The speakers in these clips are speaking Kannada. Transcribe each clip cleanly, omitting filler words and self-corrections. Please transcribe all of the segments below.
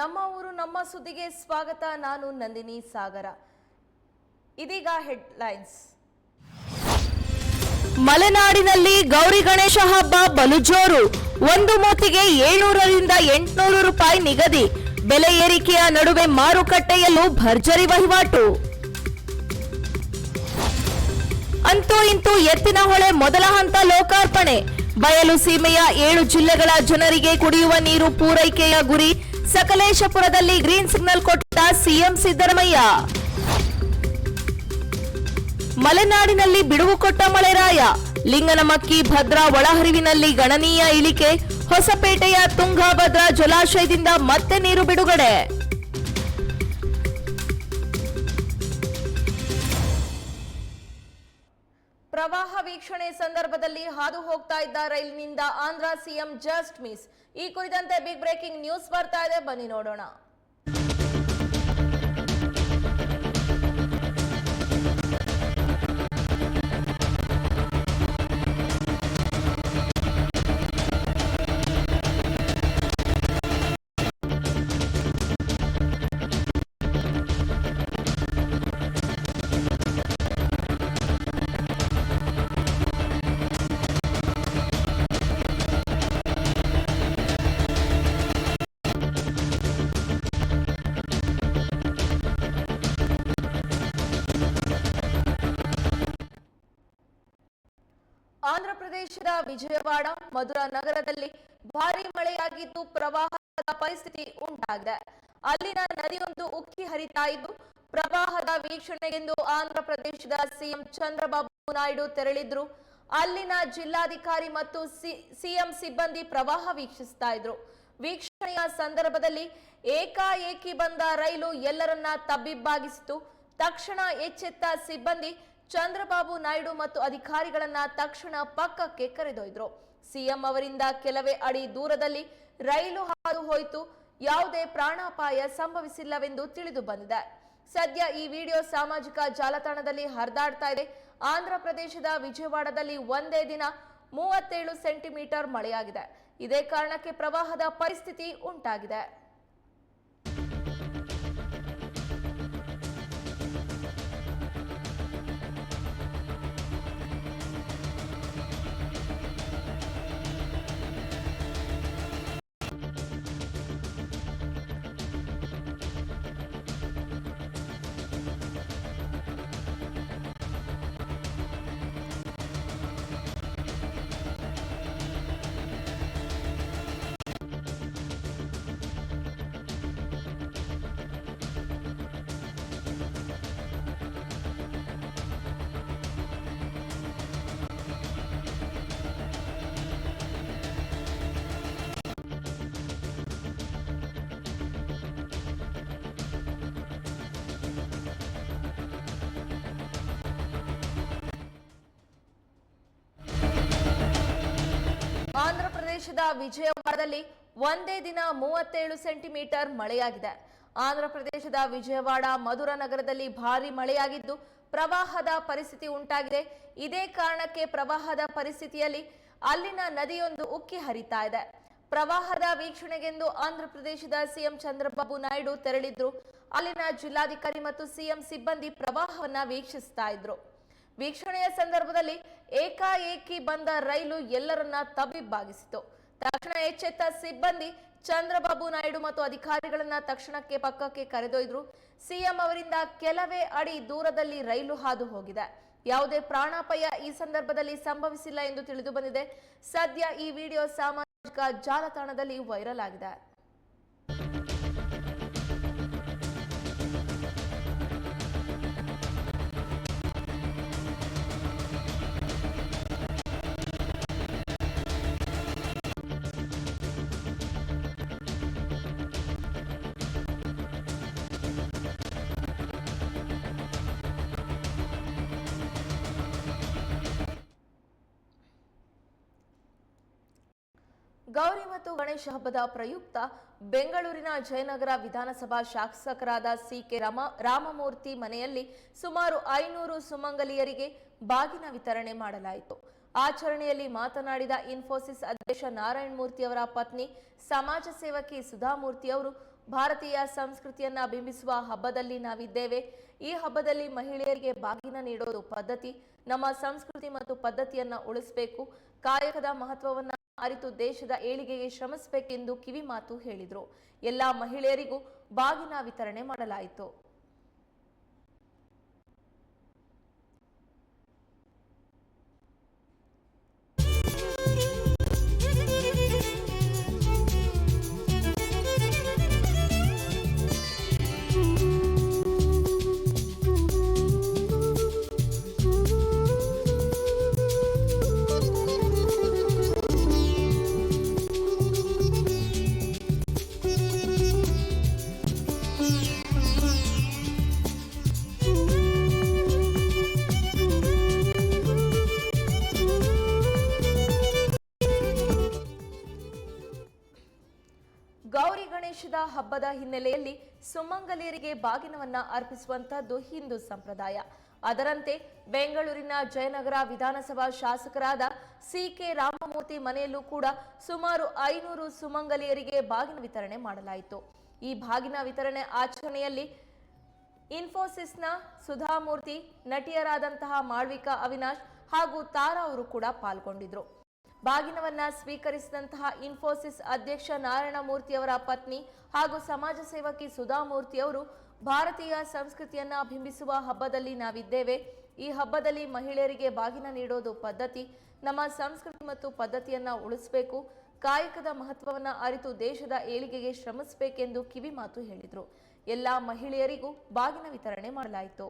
ನಮ್ಮ ಊರು ನಮ್ಮ ಸುದ್ದಿಗೆ ಸ್ವಾಗತ. ನಾನು ನಂದಿನಿ ಸಾಗರ. ಇದೀಗ ಹೆಡ್ಲೈನ್ಸ್. ಮಲೆನಾಡಿನಲ್ಲಿ ಗೌರಿ ಗಣೇಶ ಹಬ್ಬ ಬಲು ಜೋರು. ಒಂದು ಮೂತಿಗೆ 700ರಿಂದ 800 ರೂಪಾಯಿ ನಿಗದಿ. ಬೆಲೆ ಏರಿಕೆಯ ನಡುವೆ ಮಾರುಕಟ್ಟೆಯಲ್ಲೂ ಭರ್ಜರಿ ವಹಿವಾಟು. ಅಂತೂ ಇಂತೂ ಎತ್ತಿನಹೊಳೆ ಮೊದಲ ಹಂತ ಲೋಕಾರ್ಪಣೆ. ಬಯಲು ಸೀಮೆಯ 7 ಜಿಲ್ಲೆಗಳ ಜನರಿಗೆ ಕುಡಿಯುವ ನೀರು ಪೂರೈಕೆಯ ಗುರಿ. ಸಕಲೇಶಪುರದಲ್ಲಿ ಗ್ರೀನ್ ಸಿಗ್ನಲ್ ಕೊಟ್ಟ ಸಿಎಂ ಸಿದ್ದರಾಮಯ್ಯ. ಮಲೆನಾಡಿನಲ್ಲಿ ಬಿಡುವು ಕೊಟ್ಟ ಮಳೆರಾಯ. ಲಿಂಗನಮಕ್ಕಿ ಭದ್ರಾ ಒಳಹರಿವಿನಲ್ಲಿ ಗಣನೀಯ ಇಳಿಕೆ. ಹೊಸಪೇಟೆಯ ತುಂಗಭದ್ರಾ ಜಲಾಶಯದಿಂದ ಮತ್ತೆ ನೀರು ಬಿಡುಗಡೆ. ಪ್ರವಾಹ ವೀಕ್ಷಣೆ ಸಂದರ್ಭದಲ್ಲಿ ಹಾದು ಹೋಗ್ತಾ ಇದ್ದ ರೈಲಿನಿಂದ ಆಂಧ್ರ ಸಿಎಂ ಜಸ್ಟ್ ಮಿಸ್. ಈ ಕುರಿತಂತೆ ಬಿಗ್ ಬ್ರೇಕಿಂಗ್ ನ್ಯೂಸ್ ಬರ್ತಾ ಇದೆ, ಬನ್ನಿ ನೋಡೋಣ. ಆಂಧ್ರಪ್ರದೇಶದ ವಿಜಯವಾಡ, ಮಧುರಾ ನಗರದಲ್ಲಿ ಭಾರೀ ಮಳೆಯಾಗಿದ್ದು ಪ್ರವಾಹದ ಪರಿಸ್ಥಿತಿ ಉಂಟಾಗಿದೆ. ಅಲ್ಲಿನ ನದಿಯೊಂದು ಉಕ್ಕಿ ಹರಿತಾ ಇದ್ದು ಪ್ರವಾಹದ ವೀಕ್ಷಣೆಗೆಂದು ಆಂಧ್ರಪ್ರದೇಶದ ಸಿಎಂ ಚಂದ್ರಬಾಬು ನಾಯ್ಡು ತೆರಳಿದ್ರು. ಅಲ್ಲಿನ ಜಿಲ್ಲಾಧಿಕಾರಿ ಮತ್ತು ಸಿಎಂ ಸಿಬ್ಬಂದಿ ಪ್ರವಾಹ ವೀಕ್ಷಿಸ್ತಾ ಇದ್ರು. ವೀಕ್ಷಣೆಯ ಸಂದರ್ಭದಲ್ಲಿ ಏಕಾಏಕಿ ಬಂದ ರೈಲು ಎಲ್ಲರನ್ನ ತಬ್ಬಿಬ್ಬಾಗಿಸಿತು. ತಕ್ಷಣ ಎಚ್ಚೆತ್ತ ಸಿಬ್ಬಂದಿ ಚಂದ್ರಬಾಬು ನಾಯ್ಡು ಮತ್ತು ಅಧಿಕಾರಿಗಳನ್ನ ತಕ್ಷಣ ಪಕ್ಕಕ್ಕೆ ಕರೆದೊಯ್ದ್ರು. ಸಿಎಂ ಅವರಿಂದ ಕೆಲವೇ ಅಡಿ ದೂರದಲ್ಲಿ ರೈಲು ಹಾದು ಹೋಯಿತು. ಯಾವುದೇ ಪ್ರಾಣಾಪಾಯ ಸಂಭವಿಸಿಲ್ಲವೆಂದು ತಿಳಿದು ಬಂದಿದೆ. ಸದ್ಯ ಈ ವಿಡಿಯೋ ಸಾಮಾಜಿಕ ಜಾಲತಾಣದಲ್ಲಿ ಹರಿದಾಡ್ತಾ ಇದೆ. ಆಂಧ್ರಪ್ರದೇಶದ ವಿಜಯವಾಡದಲ್ಲಿ ಒಂದೇ ದಿನ 37 ಸೆಂಟಿಮೀಟರ್ ಮಳೆಯಾಗಿದೆ. ಇದೇ ಕಾರಣಕ್ಕೆ ಪ್ರವಾಹದ ಪರಿಸ್ಥಿತಿ ಉಂಟಾಗಿದೆ. ಆಂಧ್ರಪ್ರದೇಶದ ವಿಜಯವಾಡದಲ್ಲಿ ಒಂದೇ ದಿನ 37 ಸೆಂಟಿಮೀಟರ್ ಮಳೆಯಾಗಿದೆ. ಆಂಧ್ರಪ್ರದೇಶದ ವಿಜಯವಾಡ, ಮಧುರಾ ನಗರದಲ್ಲಿ ಭಾರೀ ಮಳೆಯಾಗಿದ್ದು ಪ್ರವಾಹದ ಪರಿಸ್ಥಿತಿ ಉಂಟಾಗಿದೆ. ಇದೇ ಕಾರಣಕ್ಕೆ ಪ್ರವಾಹದ ಪರಿಸ್ಥಿತಿಯಲ್ಲಿ ಅಲ್ಲಿನ ನದಿಯೊಂದು ಉಕ್ಕಿ ಹರಿತಾ ಇದೆ. ಪ್ರವಾಹದ ವೀಕ್ಷಣೆಗೆಂದು ಆಂಧ್ರಪ್ರದೇಶದ ಸಿಎಂ ಚಂದ್ರಬಾಬು ನಾಯ್ಡು ತೆರಳಿದ್ರು. ಅಲ್ಲಿನ ಜಿಲ್ಲಾಧಿಕಾರಿ ಮತ್ತು ಸಿಎಂ ಸಿಬ್ಬಂದಿ ಪ್ರವಾಹವನ್ನ ವೀಕ್ಷಿಸ್ತಾ ಇದ್ರು. ವೀಕ್ಷಣೆಯ ಸಂದರ್ಭದಲ್ಲಿ ಏಕಾಏಕಿ ಬಂದ ರೈಲು ಎಲ್ಲರನ್ನ ತಬ್ಬಿಬ್ಬಾಗಿಸಿತು. ತಕ್ಷಣ ಎಚ್ಚೆತ್ತ ಸಿಬ್ಬಂದಿ ಚಂದ್ರಬಾಬು ನಾಯ್ಡು ಮತ್ತು ಅಧಿಕಾರಿಗಳನ್ನ ತಕ್ಷಣಕ್ಕೆ ಪಕ್ಕಕ್ಕೆ ಕರೆದೊಯ್ದ್ರು. ಸಿಎಂ ಅವರಿಂದ ಕೆಲವೇ ಅಡಿ ದೂರದಲ್ಲಿ ರೈಲು ಹಾದು ಹೋಗಿದೆ. ಯಾವುದೇ ಪ್ರಾಣಾಪಾಯ ಈ ಸಂದರ್ಭದಲ್ಲಿ ಸಂಭವಿಸಿಲ್ಲ ಎಂದು ತಿಳಿದು ಬಂದಿದೆ. ಸದ್ಯ ಈ ವಿಡಿಯೋ ಸಾಮಾಜಿಕ ಜಾಲತಾಣದಲ್ಲಿ ವೈರಲ್ ಆಗಿದೆ. ಗೌರಿ ಮತ್ತು ಗಣೇಶ ಹಬ್ಬದ ಪ್ರಯುಕ್ತ ಬೆಂಗಳೂರಿನ ಜಯನಗರ ವಿಧಾನಸಭಾ ಶಾಸಕರಾದ ಸಿಕೆ ರಾಮಮೂರ್ತಿ ಮನೆಯಲ್ಲಿ ಸುಮಾರು 500 ಸುಮಂಗಲಿಯರಿಗೆ ಬಾಗಿನ ವಿತರಣೆ ಮಾಡಲಾಯಿತು. ಆಚರಣೆಯಲ್ಲಿ ಮಾತನಾಡಿದ ಇನ್ಫೋಸಿಸ್ ಅಧ್ಯಕ್ಷ ನಾರಾಯಣ ಮೂರ್ತಿ ಅವರ ಪತ್ನಿ ಸಮಾಜ ಸೇವಕಿ ಸುಧಾಮೂರ್ತಿ ಅವರು ಭಾರತೀಯ ಸಂಸ್ಕೃತಿಯನ್ನ ಬಿಂಬಿಸುವ ಹಬ್ಬದಲ್ಲಿ ನಾವಿದ್ದೇವೆ. ಈ ಹಬ್ಬದಲ್ಲಿ ಮಹಿಳೆಯರಿಗೆ ಬಾಗಿನ ನೀಡೋದು ಪದ್ಧತಿ. ನಮ್ಮ ಸಂಸ್ಕೃತಿ ಮತ್ತು ಪದ್ಧತಿಯನ್ನ ಉಳಿಸಬೇಕು. ಕಾಯಕದ ಮಹತ್ವವನ್ನ ಅರಿತು ದೇಶದ ಏಳಿಗೆಗೆ ಶ್ರಮಿಸಬೇಕೆಂದು ಕಿವಿ ಮಾತು ಹೇಳಿದರು. ಎಲ್ಲಾ ಮಹಿಳೆಯರಿಗೂ ಬಾಗಿನ ವಿತರಣೆ ಮಾಡಲಾಯಿತು. ಗೌರಿ ಗಣೇಶದ ಹಬ್ಬದ ಹಿನ್ನೆಲೆಯಲ್ಲಿ ಸುಮಂಗಲಿಯರಿಗೆ ಬಾಗಿನವನ್ನ ಅರ್ಪಿಸುವಂತಹದ್ದು ಹಿಂದೂ ಸಂಪ್ರದಾಯ. ಅದರಂತೆ ಬೆಂಗಳೂರಿನ ಜಯನಗರ ವಿಧಾನಸಭಾ ಶಾಸಕರಾದ ಸಿ.ಕೆ. ರಾಮಮೂರ್ತಿ ಮನೆಯಲ್ಲೂ ಕೂಡ ಸುಮಾರು 500 ಸುಮಂಗಲಿಯರಿಗೆ ಬಾಗಿನ ವಿತರಣೆ ಮಾಡಲಾಯಿತು. ಈ ಬಾಗಿನ ವಿತರಣೆ ಆಚರಣೆಯಲ್ಲಿ ಇನ್ಫೋಸಿಸ್ನ ಸುಧಾಮೂರ್ತಿ, ನಟಿಯರಾದಂತಹ ಮಾಳ್ವಿಕಾ ಅವಿನಾಶ್ ಹಾಗೂ ತಾರಾ ಅವರು ಕೂಡ ಪಾಲ್ಗೊಂಡಿದ್ರು. ಬಾಗಿನವನ್ನ ಸ್ವೀಕರಿಸಿದಂತಹ ಇನ್ಫೋಸಿಸ್ ಅಧ್ಯಕ್ಷ ನಾರಾಯಣ ಮೂರ್ತಿ ಅವರ ಪತ್ನಿ ಹಾಗೂ ಸಮಾಜ ಸೇವಕಿ ಸುಧಾಮೂರ್ತಿ ಅವರು, ಭಾರತೀಯ ಸಂಸ್ಕೃತಿಯನ್ನ ಬಿಂಬಿಸುವ ಹಬ್ಬದಲ್ಲಿ ನಾವಿದ್ದೇವೆ. ಈ ಹಬ್ಬದಲ್ಲಿ ಮಹಿಳೆಯರಿಗೆ ಬಾಗಿನ ನೀಡೋದು ಪದ್ಧತಿ. ನಮ್ಮ ಸಂಸ್ಕೃತಿ ಮತ್ತು ಪದ್ಧತಿಯನ್ನ ಉಳಿಸಬೇಕು. ಕಾಯಕದ ಮಹತ್ವವನ್ನ ಅರಿತು ದೇಶದ ಏಳಿಗೆಗೆ ಶ್ರಮಿಸಬೇಕೆಂದು ಕಿವಿ ಮಾತು ಹೇಳಿದರು. ಎಲ್ಲಾ ಮಹಿಳೆಯರಿಗೂ ಬಾಗಿನ ವಿತರಣೆ ಮಾಡಲಾಯಿತು.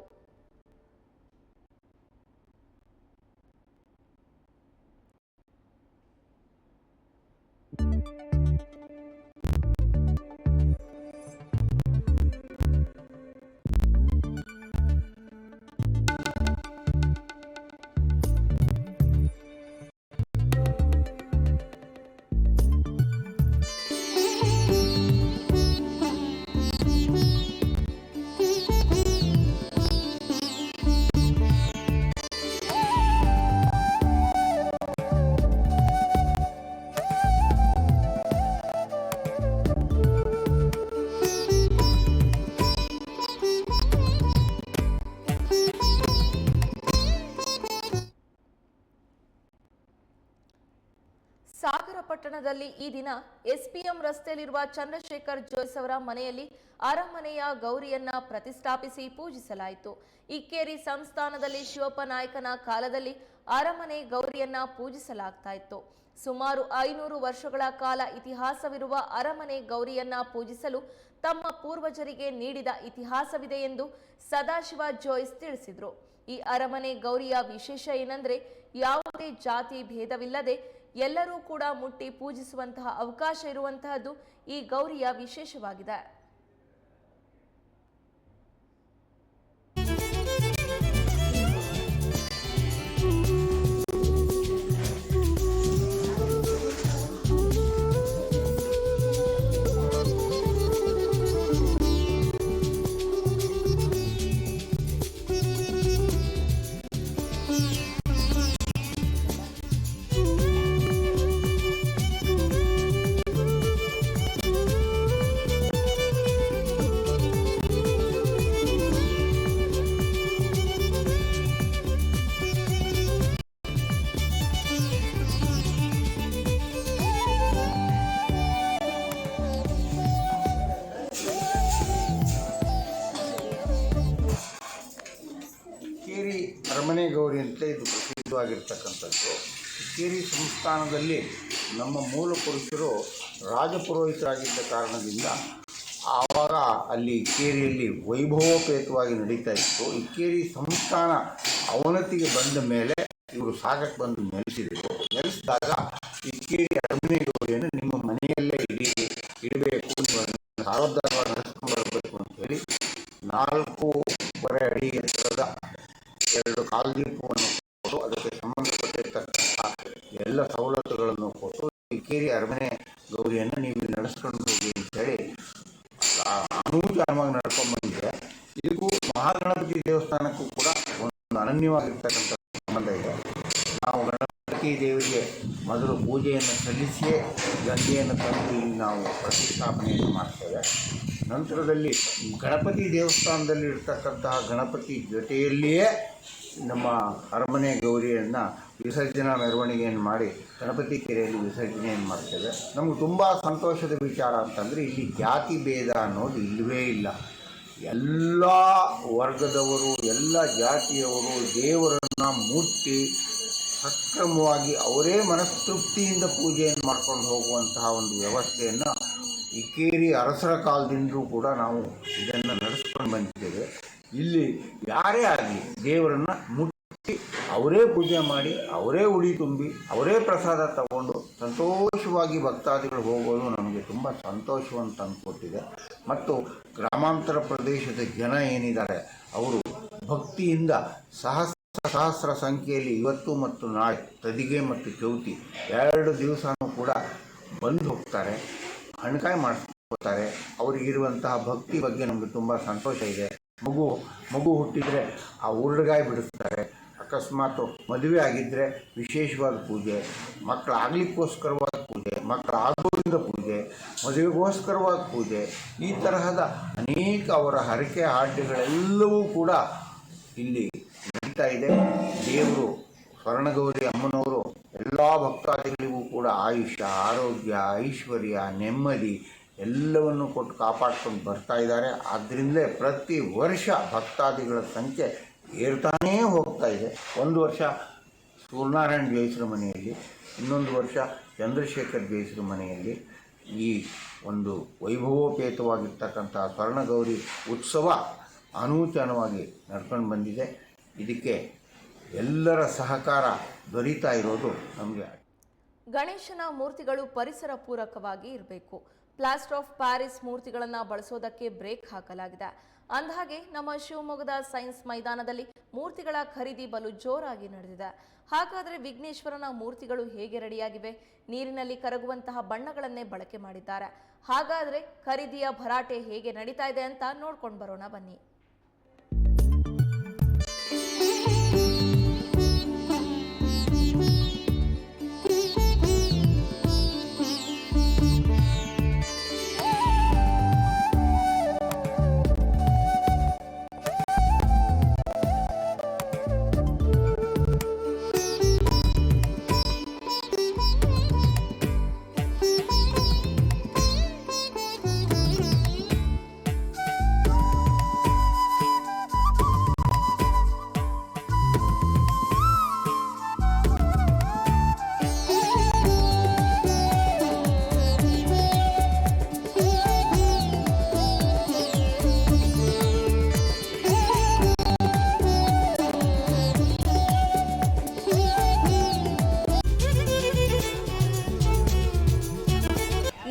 ಸಾಗರ ಪಟ್ಟಣದಲ್ಲಿ ಈ ದಿನ ಎಸ್ಪಿಎಂ ರಸ್ತೆಯಲ್ಲಿರುವ ಚಂದ್ರಶೇಖರ್ ಜೋಯ್ಸ್ ಅವರ ಮನೆಯಲ್ಲಿ ಅರಮನೆಯ ಗೌರಿಯನ್ನ ಪ್ರತಿಷ್ಠಾಪಿಸಿ ಪೂಜಿಸಲಾಯಿತು. ಇಕ್ಕೇರಿ ಸಂಸ್ಥಾನದಲ್ಲಿ ಶಿವಪ್ಪ ನಾಯಕನ ಕಾಲದಲ್ಲಿ ಅರಮನೆ ಗೌರಿಯನ್ನ ಪೂಜಿಸಲಾಗ್ತಾ ಇತ್ತು. ಸುಮಾರು 500 ವರ್ಷಗಳ ಕಾಲ ಇತಿಹಾಸವಿರುವ ಅರಮನೆ ಗೌರಿಯನ್ನ ಪೂಜಿಸಲು ತಮ್ಮ ಪೂರ್ವಜರಿಗೆ ನೀಡಿದ ಇತಿಹಾಸವಿದೆ ಎಂದು ಸದಾಶಿವ ಜೋಯ್ಸ್ ತಿಳಿಸಿದರು. ಈ ಅರಮನೆ ಗೌರಿಯ ವಿಶೇಷ ಏನಂದ್ರೆ, ಯಾವುದೇ ಜಾತಿ ಭೇದವಿಲ್ಲದೆ ಎಲ್ಲರೂ ಕೂಡ ಮುಟ್ಟಿ ಪೂಜಿಸುವಂತಹ ಅವಕಾಶ ಇರುವಂತಹದ್ದು ಈ ಗೌರಿಯ ವಿಶೇಷವಾಗಿದೆ. ಅರಮನೆ ಗೌರಿ ಅಂತ ಇದು ಪ್ರಸಿದ್ಧವಾಗಿರ್ತಕ್ಕಂಥದ್ದು. ಇಕ್ಕೇರಿ ಸಂಸ್ಥಾನದಲ್ಲಿ ನಮ್ಮ ಮೂಲ ಪುರುಷರು ರಾಜಪುರೋಹಿತರಾಗಿದ್ದ ಕಾರಣದಿಂದ ಆವಾಗ ಅಲ್ಲಿ ಇಕ್ಕೇರಿಯಲ್ಲಿ ವೈಭವೋಪೇತವಾಗಿ ನಡೀತಾ ಇತ್ತು. ಇಕ್ಕೇರಿ ಸಂಸ್ಥಾನ ಅವನತಿಗೆ ಬಂದ ಮೇಲೆ ಇವರು ಸಾಗಕ್ಕೆ ಬಂದು ನೆಲೆಸಿದಾಗ ಇಕ್ಕೇರಿ ಅರಮನೆ ಗೌರಿಯನ್ನು ನಿಮ್ಮ ಮನೆಯಲ್ಲೇ ಇಡಬೇಕು, ನೀವು ಸಾರ್ವಜನಿಕವಾಗಿ ನಡೆಸ್ಕೊಂಡು ಬರಬೇಕು ಅಂತೇಳಿ 4.5 ಅಡಿ ಎತ್ತರದ 2 ಕಾಲ್ದೀಪವನ್ನು ಕೊಟ್ಟು ಅದಕ್ಕೆ ಸಂಬಂಧಪಟ್ಟಿರ್ತಕ್ಕಂಥ ಎಲ್ಲ ಸವಲತ್ತುಗಳನ್ನು ಕೊಟ್ಟು ಇಕ್ಕೇರಿ ಅರಮನೆ ಗೌರಿಯನ್ನು ನೀವು ನಡೆಸ್ಕೊಂಡು ಹೋಗಿ ಅಂತೇಳಿ ಅನೂಚಾನವಾಗಿ ನಡ್ಕೊಂಡು ಬಂದಿದೆ. ಇದಕ್ಕೂ ಮಹಾಗಣಪತಿ ದೇವಸ್ಥಾನಕ್ಕೂ ಕೂಡ ಒಂದು ಅನನ್ಯವಾಗಿರ್ತಕ್ಕಂಥ ಸಂಬಂಧ ಇದೆ. ನಾವು ಗಣಪತಿ ಗಣಪತಿ ದೇವರಿಗೆ ಮೊದಲು ಪೂಜೆಯನ್ನು ಸಲ್ಲಿಸಿಯೇ ಗಂಗೆಯನ್ನು ತಂದು ಇಲ್ಲಿ ನಾವು ಪ್ರತಿಷ್ಠಾಪನೆಯನ್ನು ಮಾಡ್ತೇವೆ. ನಂತರದಲ್ಲಿ ಗಣಪತಿ ದೇವಸ್ಥಾನದಲ್ಲಿ ಇರ್ತಕ್ಕಂತಹ ಗಣಪತಿ ಜೊತೆಯಲ್ಲಿಯೇ ನಮ್ಮ ಅರಮನೆ ಗೌರಿಯನ್ನು ವಿಸರ್ಜನಾ ಮೆರವಣಿಗೆಯನ್ನು ಮಾಡಿ ಗಣಪತಿ ಕೆರೆಯಲ್ಲಿ ವಿಸರ್ಜನೆಯನ್ನು ಮಾಡ್ತೇವೆ. ನಮಗೆ ತುಂಬ ಸಂತೋಷದ ವಿಚಾರ ಅಂತಂದರೆ ಇಲ್ಲಿ ಜಾತಿ ಭೇದ ಅನ್ನೋದು ಇಲ್ಲವೇ ಇಲ್ಲ. ಎಲ್ಲ ವರ್ಗದವರು, ಎಲ್ಲ ಜಾತಿಯವರು ದೇವರನ್ನು ಮುಟ್ಟಿ ಸಕ್ರಮವಾಗಿ ಅವರೇ ಮನಸ್ತೃಪ್ತಿಯಿಂದ ಪೂಜೆಯನ್ನು ಮಾಡ್ಕೊಂಡು ಹೋಗುವಂತಹ ಒಂದು ವ್ಯವಸ್ಥೆಯನ್ನು ಇಕ್ಕೇರಿ ಅರಸರ ಕಾಲದಿಂದಲೂ ಕೂಡ ನಾವು ಇದನ್ನು ನಡೆಸ್ಕೊಂಡು ಬಂದಿದ್ದೇವೆ. ಇಲ್ಲಿ ಯಾರೇ ಆಗಲಿ ದೇವರನ್ನು ಮುಟ್ಟಿ ಅವರೇ ಪೂಜೆ ಮಾಡಿ, ಅವರೇ ಉಡಿ ತುಂಬಿ, ಅವರೇ ಪ್ರಸಾದ ತಗೊಂಡು ಸಂತೋಷವಾಗಿ ಭಕ್ತಾದಿಗಳು ಹೋಗೋದು ನಮಗೆ ತುಂಬ ಸಂತೋಷವನ್ನು ತಂದುಕೊಟ್ಟಿದೆ. ಮತ್ತು ಗ್ರಾಮಾಂತರ ಪ್ರದೇಶದ ಜನ ಏನಿದ್ದಾರೆ ಅವರು ಭಕ್ತಿಯಿಂದ ಸಹಸ್ರ ಸಂಖ್ಯೆಯಲ್ಲಿ ಇವತ್ತು ಮತ್ತು ನಾಳೆ ತದಿಗೆ ಮತ್ತು ಚೌತಿ 2 ದಿವಸನೂ ಕೂಡ ಬಂದು ಹೋಗ್ತಾರೆ, ಹಣ್ಕಾಯಿ ಮಾಡಿಸ್ಕೊತಾರೆ. ಅವರಿಗಿರುವಂತಹ ಭಕ್ತಿ ಬಗ್ಗೆ ನಮಗೆ ತುಂಬ ಸಂತೋಷ ಇದೆ. ಮಗು ಹುಟ್ಟಿದರೆ ಆ ಉರುಳುಗಾಯಿ ಬಿಡಿಸ್ತಾರೆ. ಅಕಸ್ಮಾತ್ ಮದುವೆ ಆಗಿದ್ದರೆ ವಿಶೇಷವಾದ ಪೂಜೆ, ಮಕ್ಕಳಾಗಲಿಕ್ಕೋಸ್ಕರವಾದ ಪೂಜೆ, ಮಕ್ಕಳಾಗೋದ್ರಿಂದ ಪೂಜೆ, ಮದುವೆಗೋಸ್ಕರವಾದ ಪೂಜೆ, ಈ ತರಹದ ಅನೇಕ ಅವರ ಹರಕೆ ಹಾಡ್ಯಗಳೆಲ್ಲವೂ ಕೂಡ ಇಲ್ಲಿ ನಡೀತಾ ಇದೆ. ದೇವರು ಸ್ವರ್ಣಗೌರಿ ಅಮ್ಮನವರು ಎಲ್ಲ ಭಕ್ತಾದಿಗಳಿಗೂ ಕೂಡ ಆಯುಷ್ಯ, ಆರೋಗ್ಯ, ಐಶ್ವರ್ಯ, ನೆಮ್ಮದಿ ಎಲ್ಲವನ್ನು ಕೊಟ್ಟು ಕಾಪಾಡ್ಕೊಂಡು ಬರ್ತಾ ಇದ್ದಾರೆ. ಆದ್ದರಿಂದಲೇ ಪ್ರತಿ ವರ್ಷ ಭಕ್ತಾದಿಗಳ ಸಂಖ್ಯೆ ಏರ್ತಾನೇ ಹೋಗ್ತಾ ಇದೆ. ಒಂದು ವರ್ಷ ಸೂರ್ಯನಾರಾಯಣ ಜೈಸ್ರ ಮನೆಯಲ್ಲಿ, ಇನ್ನೊಂದು ವರ್ಷ ಚಂದ್ರಶೇಖರ್ ಜೈಸ್ರ ಮನೆಯಲ್ಲಿ ಈ ಒಂದು ವೈಭವೋಪೇತವಾಗಿರ್ತಕ್ಕಂಥ ಸ್ವರ್ಣಗೌರಿ ಉತ್ಸವ ಅನೂಚಾನವಾಗಿ ನಡ್ಕೊಂಡು ಬಂದಿದೆ. ಇದಕ್ಕೆ ಎಲ್ಲರ ಸಹಕಾರ ದೊರೀತಾ ಇರೋದು ನಮಗೆ. ಗಣೇಶನ ಮೂರ್ತಿಗಳು ಪರಿಸರ ಪೂರಕವಾಗಿ ಇರಬೇಕು. ಪ್ಲಾಸ್ಟರ್ ಆಫ್ ಪ್ಯಾರಿಸ್ ಮೂರ್ತಿಗಳನ್ನು ಬಳಸೋದಕ್ಕೆ ಬ್ರೇಕ್ ಹಾಕಲಾಗಿದೆ. ಅಂದಹಾಗೆ ನಮ್ಮ ಶಿವಮೊಗ್ಗದ ಸೈನ್ಸ್ ಮೈದಾನದಲ್ಲಿ ಮೂರ್ತಿಗಳ ಖರೀದಿ ಬಲು ಜೋರಾಗಿ ನಡೆದಿದೆ. ಹಾಗಾದರೆ ವಿಘ್ನೇಶ್ವರನ ಮೂರ್ತಿಗಳು ಹೇಗೆ ರೆಡಿಯಾಗಿವೆ? ನೀರಿನಲ್ಲಿ ಕರಗುವಂತಹ ಬಣ್ಣಗಳನ್ನೇ ಬಳಕೆ ಮಾಡಿದ್ದಾರೆ. ಹಾಗಾದರೆ ಖರೀದಿಯ ಭರಾಟೆ ಹೇಗೆ ನಡೀತಾ ಇದೆ ಅಂತ ನೋಡ್ಕೊಂಡು ಬರೋಣ ಬನ್ನಿ.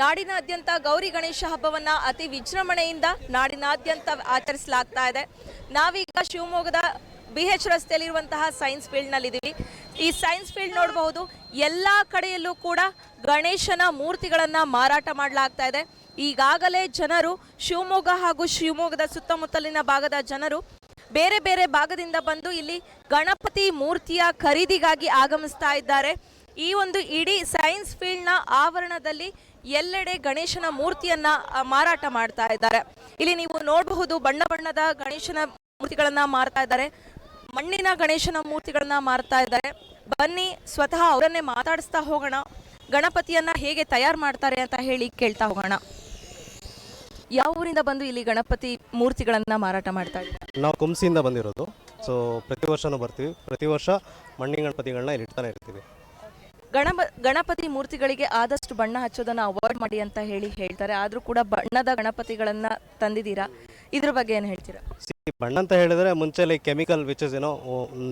ನಾಡಿನಾದ್ಯಂತ ಗೌರಿ ಗಣೇಶ ಹಬ್ಬವನ್ನ ಅತಿ ವಿಜೃಂಭಣೆಯಿಂದ ನಾಡಿನಾದ್ಯಂತ ಆಚರಿಸಲಾಗ್ತಾ ಇದೆ. ನಾವೀಗ ಶಿವಮೊಗ್ಗದ BH ರಸ್ತೆಯಲ್ಲಿರುವಂತಹ ಸೈನ್ಸ್ ಫೀಲ್ಡ್ನಲ್ಲಿದ್ದೀವಿ. ಈ ಸೈನ್ಸ್ ಫೀಲ್ಡ್ ನೋಡಬಹುದು, ಎಲ್ಲ ಕಡೆಯಲ್ಲೂ ಕೂಡ ಗಣೇಶನ ಮೂರ್ತಿಗಳನ್ನು ಮಾರಾಟ ಮಾಡಲಾಗ್ತಾ ಇದೆ. ಈಗಾಗಲೇ ಜನರು ಶಿವಮೊಗ್ಗ ಹಾಗೂ ಶಿವಮೊಗ್ಗದ ಸುತ್ತಮುತ್ತಲಿನ ಭಾಗದ ಜನರು ಬೇರೆ ಬೇರೆ ಭಾಗದಿಂದ ಬಂದು ಇಲ್ಲಿ ಗಣಪತಿ ಮೂರ್ತಿಯ ಖರೀದಿಗಾಗಿ ಆಗಮಿಸ್ತಾ ಇದ್ದಾರೆ. ಈ ಒಂದು ಇಡೀ ಸೈನ್ಸ್ ಫೀಲ್ಡ್ನ ಆವರಣದಲ್ಲಿ ಎಲ್ಲೆಡೆ ಗಣೇಶನ ಮೂರ್ತಿಯನ್ನ ಮಾರಾಟ ಮಾಡ್ತಾ ಇದ್ದಾರೆ. ಇಲ್ಲಿ ನೀವು ನೋಡಬಹುದು, ಬಣ್ಣ ಬಣ್ಣದ ಗಣೇಶನ ಮೂರ್ತಿಗಳನ್ನ ಮಾರ್ತಾ ಇದ್ದಾರೆ, ಮಣ್ಣಿನ ಗಣೇಶನ ಮೂರ್ತಿಗಳನ್ನ ಮಾರ್ತಾ ಇದ್ದಾರೆ. ಬನ್ನಿ ಸ್ವತಃ ಅವರನ್ನೇ ಮಾತಾಡಿಸ್ತಾ ಹೋಗೋಣ, ಗಣಪತಿಯನ್ನ ಹೇಗೆ ತಯಾರು ಮಾಡ್ತಾರೆ ಅಂತ ಹೇಳಿ ಕೇಳ್ತಾ ಹೋಗೋಣ. ಯಾವ ಊರಿಂದ ಬಂದು ಇಲ್ಲಿ ಗಣಪತಿ ಮೂರ್ತಿಗಳನ್ನ ಮಾರಾಟ ಮಾಡ್ತಾ ಇದ್ದಾರೆ? ನಾವು ಕುಂಸಿಯಿಂದ ಬಂದಿರೋದು. ಸೊ ಪ್ರತಿ ವರ್ಷನೂ ಬರ್ತೀವಿ. ಪ್ರತಿ ವರ್ಷ ಮಣ್ಣಿನ ಗಣಪತಿಗಳನ್ನ ಇಲ್ಲಿ ಇಡ್ತಾನೆ ಇರ್ತೀವಿ. ಗಣಪತಿ ಮೂರ್ತಿಗಳಿಗೆ ಆದಷ್ಟು ಬಣ್ಣ ಹಚ್ಚೋದನ್ನ ಅವಾಯ್ಡ್ ಮಾಡಿ ಅಂತ ಹೇಳ್ತಾರೆ. ಆದ್ರೂ ಕೂಡ ಬಣ್ಣದ ಗಣಪತಿಗಳನ್ನ ತಂದಿದ್ದೀರಾ, ಇದ್ರ ಬಗ್ಗೆ ಏನು ಹೇಳ್ತೀರಾ? ಬಣ್ಣ ಅಂತ ಹೇಳಿದ್ರೆ ಮುಂಚೆ ಲೈಕ್ ಕೆಮಿಕಲ್ ವಿಚ್ ಇಸ್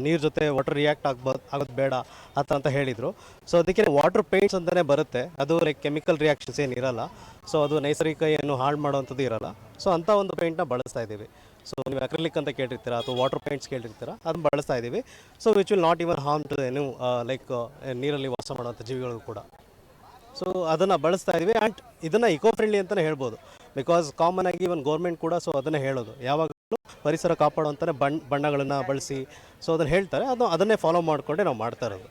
ನೀರು ಜೊತೆ ವಾಟರ್ ರಿಯಾಕ್ಟ್ ಆಗೋದು ಬೇಡ ಅಂತ ಹೇಳಿದರು. ಸೊ ಅದಕ್ಕೆ ವಾಟರ್ ಪೇಂಟ್ಸ್ ಅಂತಲೇ ಬರುತ್ತೆ. ಅದು ಲೈಕ್ ಕೆಮಿಕಲ್ ರಿಯಾಕ್ಷನ್ಸ್ ಏನು ಇರಲ್ಲ. ಸೊ ಅದು ನೈಸರ್ಗಿಕ ಏನು ಹಾಳು ಮಾಡೋವಂಥದ್ದು ಇರಲ್ಲ. ಸೊ ಅಂಥ ಒಂದು ಪೇಂಟ್ನ ಬಳಸ್ತಾ ಇದ್ದೀವಿ. ಸೊ ನೀವು ಅಕ್ರಿಲಿಕ್ ಅಂತ ಕೇಳಿರ್ತೀರಾ ಅಥವಾ ವಾಟರ್ ಪೇಂಟ್ಸ್ ಕೇಳಿರ್ತೀರಾ, ಅದನ್ನು ಬಳಸ್ತಾ ಇದ್ದೀವಿ. So which will not even harm to ಏನು ಲೈಕ್ ನೀರಲ್ಲಿ ವಾಸ ಮಾಡುವಂಥ ಜೀವಿಗಳು ಕೂಡ. ಸೊ ಅದನ್ನು ಬಳಸ್ತಾ ಇದ್ದೀವಿ. ಆ್ಯಂಡ್ ಇದನ್ನು ಇಕೋ ಫ್ರೆಂಡ್ಲಿ ಅಂತಲೇ ಹೇಳ್ಬೋದು. ಬಿಕಾಸ್ ಕಾಮನ್ ಆಗಿ ಇವನ್ ಗೌರ್ಮೆಂಟ್ ಕೂಡ ಸೊ ಅದನ್ನೇ ಹೇಳೋದು, ಯಾವಾಗಲೂ ಪರಿಸರ ಕಾಪಾಡುವಂಥನೇ ಬಣ್ಣಗಳನ್ನು ಬಳಸಿ. ಸೊ ಅದನ್ನು ಹೇಳ್ತಾರೆ, ಅದನ್ನೇ ಫಾಲೋ ಮಾಡಿಕೊಂಡೆ ನಾವು ಮಾಡ್ತಾ ಇರೋದು.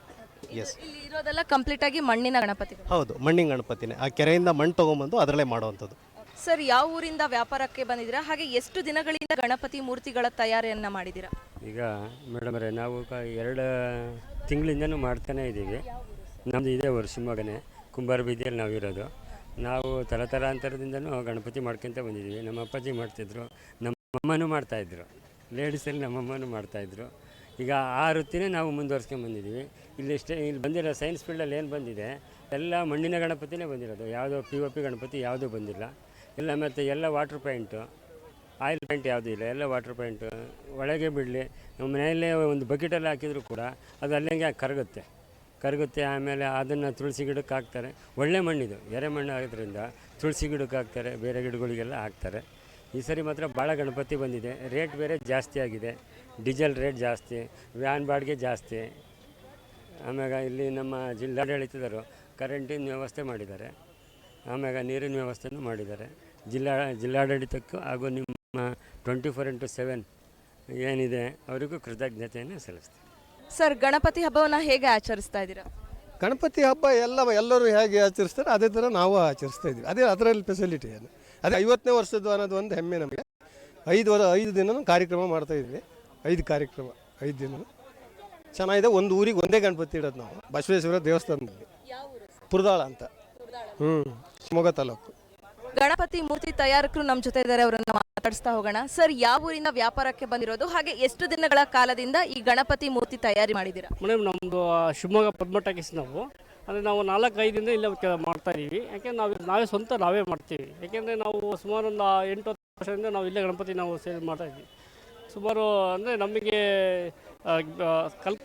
ಎಸ್. ಇಲ್ಲಿ ಇರೋದೆಲ್ಲ ಕಂಪ್ಲೀಟ್ ಆಗಿ ಮಣ್ಣಿನ ಗಣಪತಿಗಳು. ಹೌದು, ಮಣ್ಣಿನ ಗಣಪತಿನೇ. ಆ ಕೆರೆಯಿಂದ ಮಣ್ಣು ತೊಗೊಂಬಂದು ಅದರಲ್ಲೇ ಮಾಡುವಂಥದ್ದು. ಸರ್, ಯಾವ ಊರಿಂದ ವ್ಯಾಪಾರಕ್ಕೆ ಬಂದಿದ್ದೀರಾ? ಹಾಗೆ ಎಷ್ಟು ದಿನಗಳಿಂದ ಗಣಪತಿ ಮೂರ್ತಿಗಳ ತಯಾರಿಯನ್ನು ಮಾಡಿದ್ದೀರಾ? ಈಗ ಮೇಡಮ್ರೆ ನಾವು 2 ತಿಂಗಳಿಂದನೂ ಮಾಡ್ತಾನೇ ಇದ್ದೀವಿ. ನಮ್ಮದು ಇದೇ ಊರು ಶಿವಮೊಗ್ಗನೇ, ಕುಂಬಾರ ಬೀದಿಯಲ್ಲಿ ನಾವಿರೋದು. ನಾವು ತಲತಲಾಂತರದಿಂದನೂ ಗಣಪತಿ ಮಾಡ್ಕೊತ ಬಂದಿದ್ದೀವಿ. ನಮ್ಮ ಅಪ್ಪಾಜಿ ಮಾಡ್ತಿದ್ರು, ನಮ್ಮ ಅಮ್ಮನೂ ಮಾಡ್ತಾಯಿದ್ರು, ಲೇಡೀಸಲ್ಲಿ ನಮ್ಮಮ್ಮನೂ ಮಾಡ್ತಾಯಿದ್ರು. ಈಗ ಆ ವೃತ್ತಿನೇ ನಾವು ಮುಂದುವರ್ಸ್ಕೊಂಬಂದಿದ್ದೀವಿ. ಇಲ್ಲಿ ಬಂದಿರೋ ಸೈನ್ಸ್ ಫೀಲ್ಡಲ್ಲಿ ಏನು ಬಂದಿದೆ ಎಲ್ಲ ಮಣ್ಣಿನ ಗಣಪತಿನೇ ಬಂದಿರೋದು. ಯಾವುದೋ POP ಗಣಪತಿ ಯಾವುದೂ ಬಂದಿಲ್ಲ. ಎಲ್ಲ ಮತ್ತು ಎಲ್ಲ ವಾಟ್ರ್ ಪೇಂಟು, ಆಯಿಲ್ ಪೇಂಟ್ ಯಾವುದೂ ಇಲ್ಲ, ಎಲ್ಲ ವಾಟ್ರ್ ಪೇಂಟು. ಒಳಗೆ ಬಿಡಲಿ, ನಮ್ಮ ಮನೆಯಲ್ಲೇ ಒಂದು ಬಕೆಟಲ್ಲಿ ಹಾಕಿದರೂ ಕೂಡ ಅದು ಅಲ್ಲಂಗೆ ಕರಗುತ್ತೆ. ಆಮೇಲೆ ಅದನ್ನು ತುಳಸಿ ಗಿಡಕ್ಕೆ ಹಾಕ್ತಾರೆ. ಒಳ್ಳೆ ಮಣ್ಣಿದು, ಎರೆ ಮಣ್ಣು ಆಗೋದ್ರಿಂದ ತುಳಸಿ ಗಿಡಕ್ಕೆ ಹಾಕ್ತಾರೆ, ಬೇರೆ ಗಿಡಗಳಿಗೆಲ್ಲ ಹಾಕ್ತಾರೆ. ಈ ಸರಿ ಮಾತ್ರ ಭಾಳ ಗಣಪತಿ ಬಂದಿದೆ. ರೇಟ್ ಬೇರೆ ಜಾಸ್ತಿ ಆಗಿದೆ. ಡೀಸೆಲ್ ರೇಟ್ ಜಾಸ್ತಿ, ವ್ಯಾನ್ ಬಾಡಿಗೆ ಜಾಸ್ತಿ. ಆಮ್ಯಾಗ ಇಲ್ಲಿ ನಮ್ಮ ಜಿಲ್ಲಾಡಳಿತದವರು ಕರೆಂಟಿನ ವ್ಯವಸ್ಥೆ ಮಾಡಿದ್ದಾರೆ, ಆಮ್ಯಾಗ ನೀರಿನ ವ್ಯವಸ್ಥೆನೂ ಮಾಡಿದ್ದಾರೆ. ಜಿಲ್ಲಾಡಳಿತಕ್ಕೂ ಹಾಗೂ ನಿಮ್ಮ 24x7 ಏನಿದೆ ಅವರಿಗೂ ಕೃತಜ್ಞತೆಯನ್ನು ಸಲ್ಲಿಸ್ತೀವಿ. ಸರ್, ಗಣಪತಿ ಹಬ್ಬವನ್ನು ಹೇಗೆ ಆಚರಿಸ್ತಾ ಇದ್ದೀರಾ? ಗಣಪತಿ ಹಬ್ಬ ಎಲ್ಲರೂ ಹೇಗೆ ಆಚರಿಸ್ತಾರೆ ಅದೇ ಥರ ನಾವು ಆಚರಿಸ್ತಾ ಇದ್ದೀವಿ. ಅದೇ ಅದರಲ್ಲಿ ಫೆಸಿಲಿಟಿ ಏನು, ಅದೇ 50ನೇ ವರ್ಷದ್ದು ಅನ್ನೋದು ಒಂದು ಹೆಮ್ಮೆ ನಮಗೆ. 5 ದಿನ ಕಾರ್ಯಕ್ರಮ ಮಾಡ್ತಾಯಿದ್ವಿ. 5 ಕಾರ್ಯಕ್ರಮ 5 ದಿನ ಚೆನ್ನಾಗಿದೆ. ಒಂದು ಊರಿಗೆ ಒಂದೇ ಗಣಪತಿ ಇಡೋದು ನಾವು, ಬಸವೇಶ್ವರ ದೇವಸ್ಥಾನದಲ್ಲಿ, ಪುರದಾಳ ಅಂತ, ಶಿವಮೊಗ್ಗ ತಾಲೂಕು. ಗಣಪತಿ ಮೂರ್ತಿ ತಯಾರಕರು ನಮ್ಮ ಜೊತೆ ಇದ್ದಾರೆ, ಅವರನ್ನು ಮಾತಾಡಿಸ್ತಾ ಹೋಗೋಣ. ಸರ್, ಯಾವ ಊರಿಂದ ವ್ಯಾಪಾರಕ್ಕೆ ಬಂದಿರೋದು, ಹಾಗೆ ಎಷ್ಟು ದಿನಗಳ ಕಾಲದಿಂದ ಈ ಗಣಪತಿ ಮೂರ್ತಿ ತಯಾರಿ ಮಾಡಿದ್ದೀರಾ? ಮೇಡಮ್, ನಮ್ಮದು ಶಿವಮೊಗ್ಗ ಪದ್ಮಟಾಕೀಸ್. ನಾವು ಅಂದರೆ ನಾವು 4-5 ದಿನದಿಂದ ಇಲ್ಲೇ ಮಾಡ್ತಾ ಇದ್ದೀವಿ. ಯಾಕೆಂದ್ರೆ ನಾವೇ ಮಾಡ್ತೀವಿ. ಯಾಕೆಂದರೆ ನಾವು ಸುಮಾರು ಒಂದು 8-10 ವರ್ಷದಿಂದ ನಾವು ಇಲ್ಲೇ ಗಣಪತಿ ನಾವು ಸೇಲ್ ಮಾಡ್ತಾಯಿದ್ವಿ. ಸುಮಾರು ಅಂದರೆ ನಮಗೆ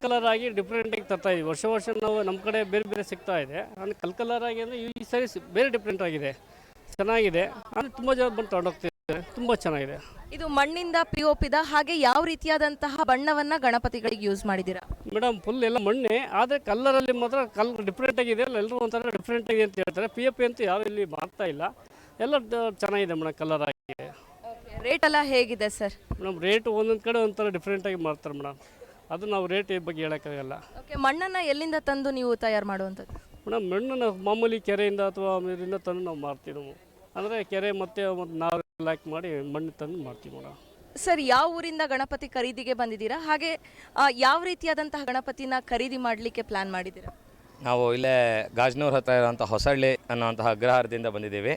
ಕಲರ್ ಆಗಿ ಡಿಫ್ರೆಂಟಾಗಿ ತರ್ತಾಯಿದ್ವಿ. ವರ್ಷ ನಾವು ನಮ್ಮ ಕಡೆ ಬೇರೆ ಸಿಗ್ತಾ ಇದೆ. ಅಂದರೆ ಕಲರ್ ಆಗಿ ಅಂದರೆ ಈ ಸರಿ ಬೇರೆ ಡಿಫ್ರೆಂಟ್ ಆಗಿದೆ, ಚೆನ್ನಾಗಿದೆ. ಅಂದರೆ ತುಂಬ ಜನ ಬಂದು ತೊಗೊಂಡೋಗ್ತಿದ್ದಾರೆ, ತುಂಬ ಚೆನ್ನಾಗಿದೆ. ಇದು ಮಣ್ಣಿಂದ POPದ, ಹಾಗೆ ಯಾವ ರೀತಿಯಾದಂತಹ ಬಣ್ಣವನ್ನು ಗಣಪತಿಗಳಿಗೆ ಯೂಸ್ ಮಾಡಿದ್ದೀರಾ? ಮೇಡಮ್, ಫುಲ್ ಎಲ್ಲ ಮಣ್ಣೆ, ಆದರೆ ಕಲ್ಲರಲ್ಲಿ ಮಾತ್ರ ಡಿಫ್ರೆಂಟ್ ಆಗಿದೆ. ಎಲ್ಲರೂ ಒಂಥರ ಡಿಫ್ರೆಂಟ್ ಆಗಿದೆ ಅಂತ ಹೇಳ್ತಾರೆ. POP ಅಂತೂ ಯಾರು ಇಲ್ಲಿ ಮಾಡ್ತಾ ಇಲ್ಲ. ಎಲ್ಲ ಚೆನ್ನಾಗಿದೆ ಮೇಡಮ್, ಕಲರ್ ಆಗಿದೆ. ರೇಟ್ ಎಲ್ಲ ಹೇಗಿದೆ ಸರ್? ಮೇಡಮ್, ರೇಟ್ ಒಂದೊಂದು ಕಡೆ ಒಂಥರ ಡಿಫ್ರೆಂಟಾಗಿ ಮಾಡ್ತಾರೆ ಮೇಡಮ್. ಅದು ನಾವು ರೇಟ್ ಬಗ್ಗೆ ಹೇಳೋಕ್ಕಾಗಲ್ಲ. ಓಕೆ, ಮಣ್ಣನ್ನು ಎಲ್ಲಿಂದ ತಂದು ನೀವು ತಯಾರು ಮಾಡುವಂಥದ್ದು? ಮೇಡಮ್, ಮಣ್ಣನ್ನು ಮಾಮೂಲಿ ಕೆರೆಯಿಂದ ಅಥವಾ ನೀರಿಂದ ತಂದು ನಾವು ಮಾಡ್ತೀವಿ. ನಾವು ಅಂದರೆ ಕೆರೆ ಮತ್ತು ನಾವು ಲಾಕ್ ಮಾಡಿ ಮಣ್ಣು ತಂದು ಮಾಡ್ತೀವಿ ಮೇಡಮ್. ಸರ್, ಯಾವ ಊರಿಂದ ಗಣಪತಿ ಖರೀದಿಗೆ ಬಂದಿದ್ದೀರಾ? ಹಾಗೆ ಯಾವ ರೀತಿಯಾದಂತಹ ಗಣಪತಿನ ಖರೀದಿ ಮಾಡಲಿಕ್ಕೆ ಪ್ಲ್ಯಾನ್ ಮಾಡಿದ್ದೀರಾ? ನಾವು ಇಲ್ಲೇ ಗಾಜನೂರು ಹತ್ತಿರ ಇರುವಂಥ ಹೊಸಳ್ಳಿ ಅನ್ನುವಂತಹ ಅಗ್ರಹಾರದಿಂದ ಬಂದಿದ್ದೀವಿ.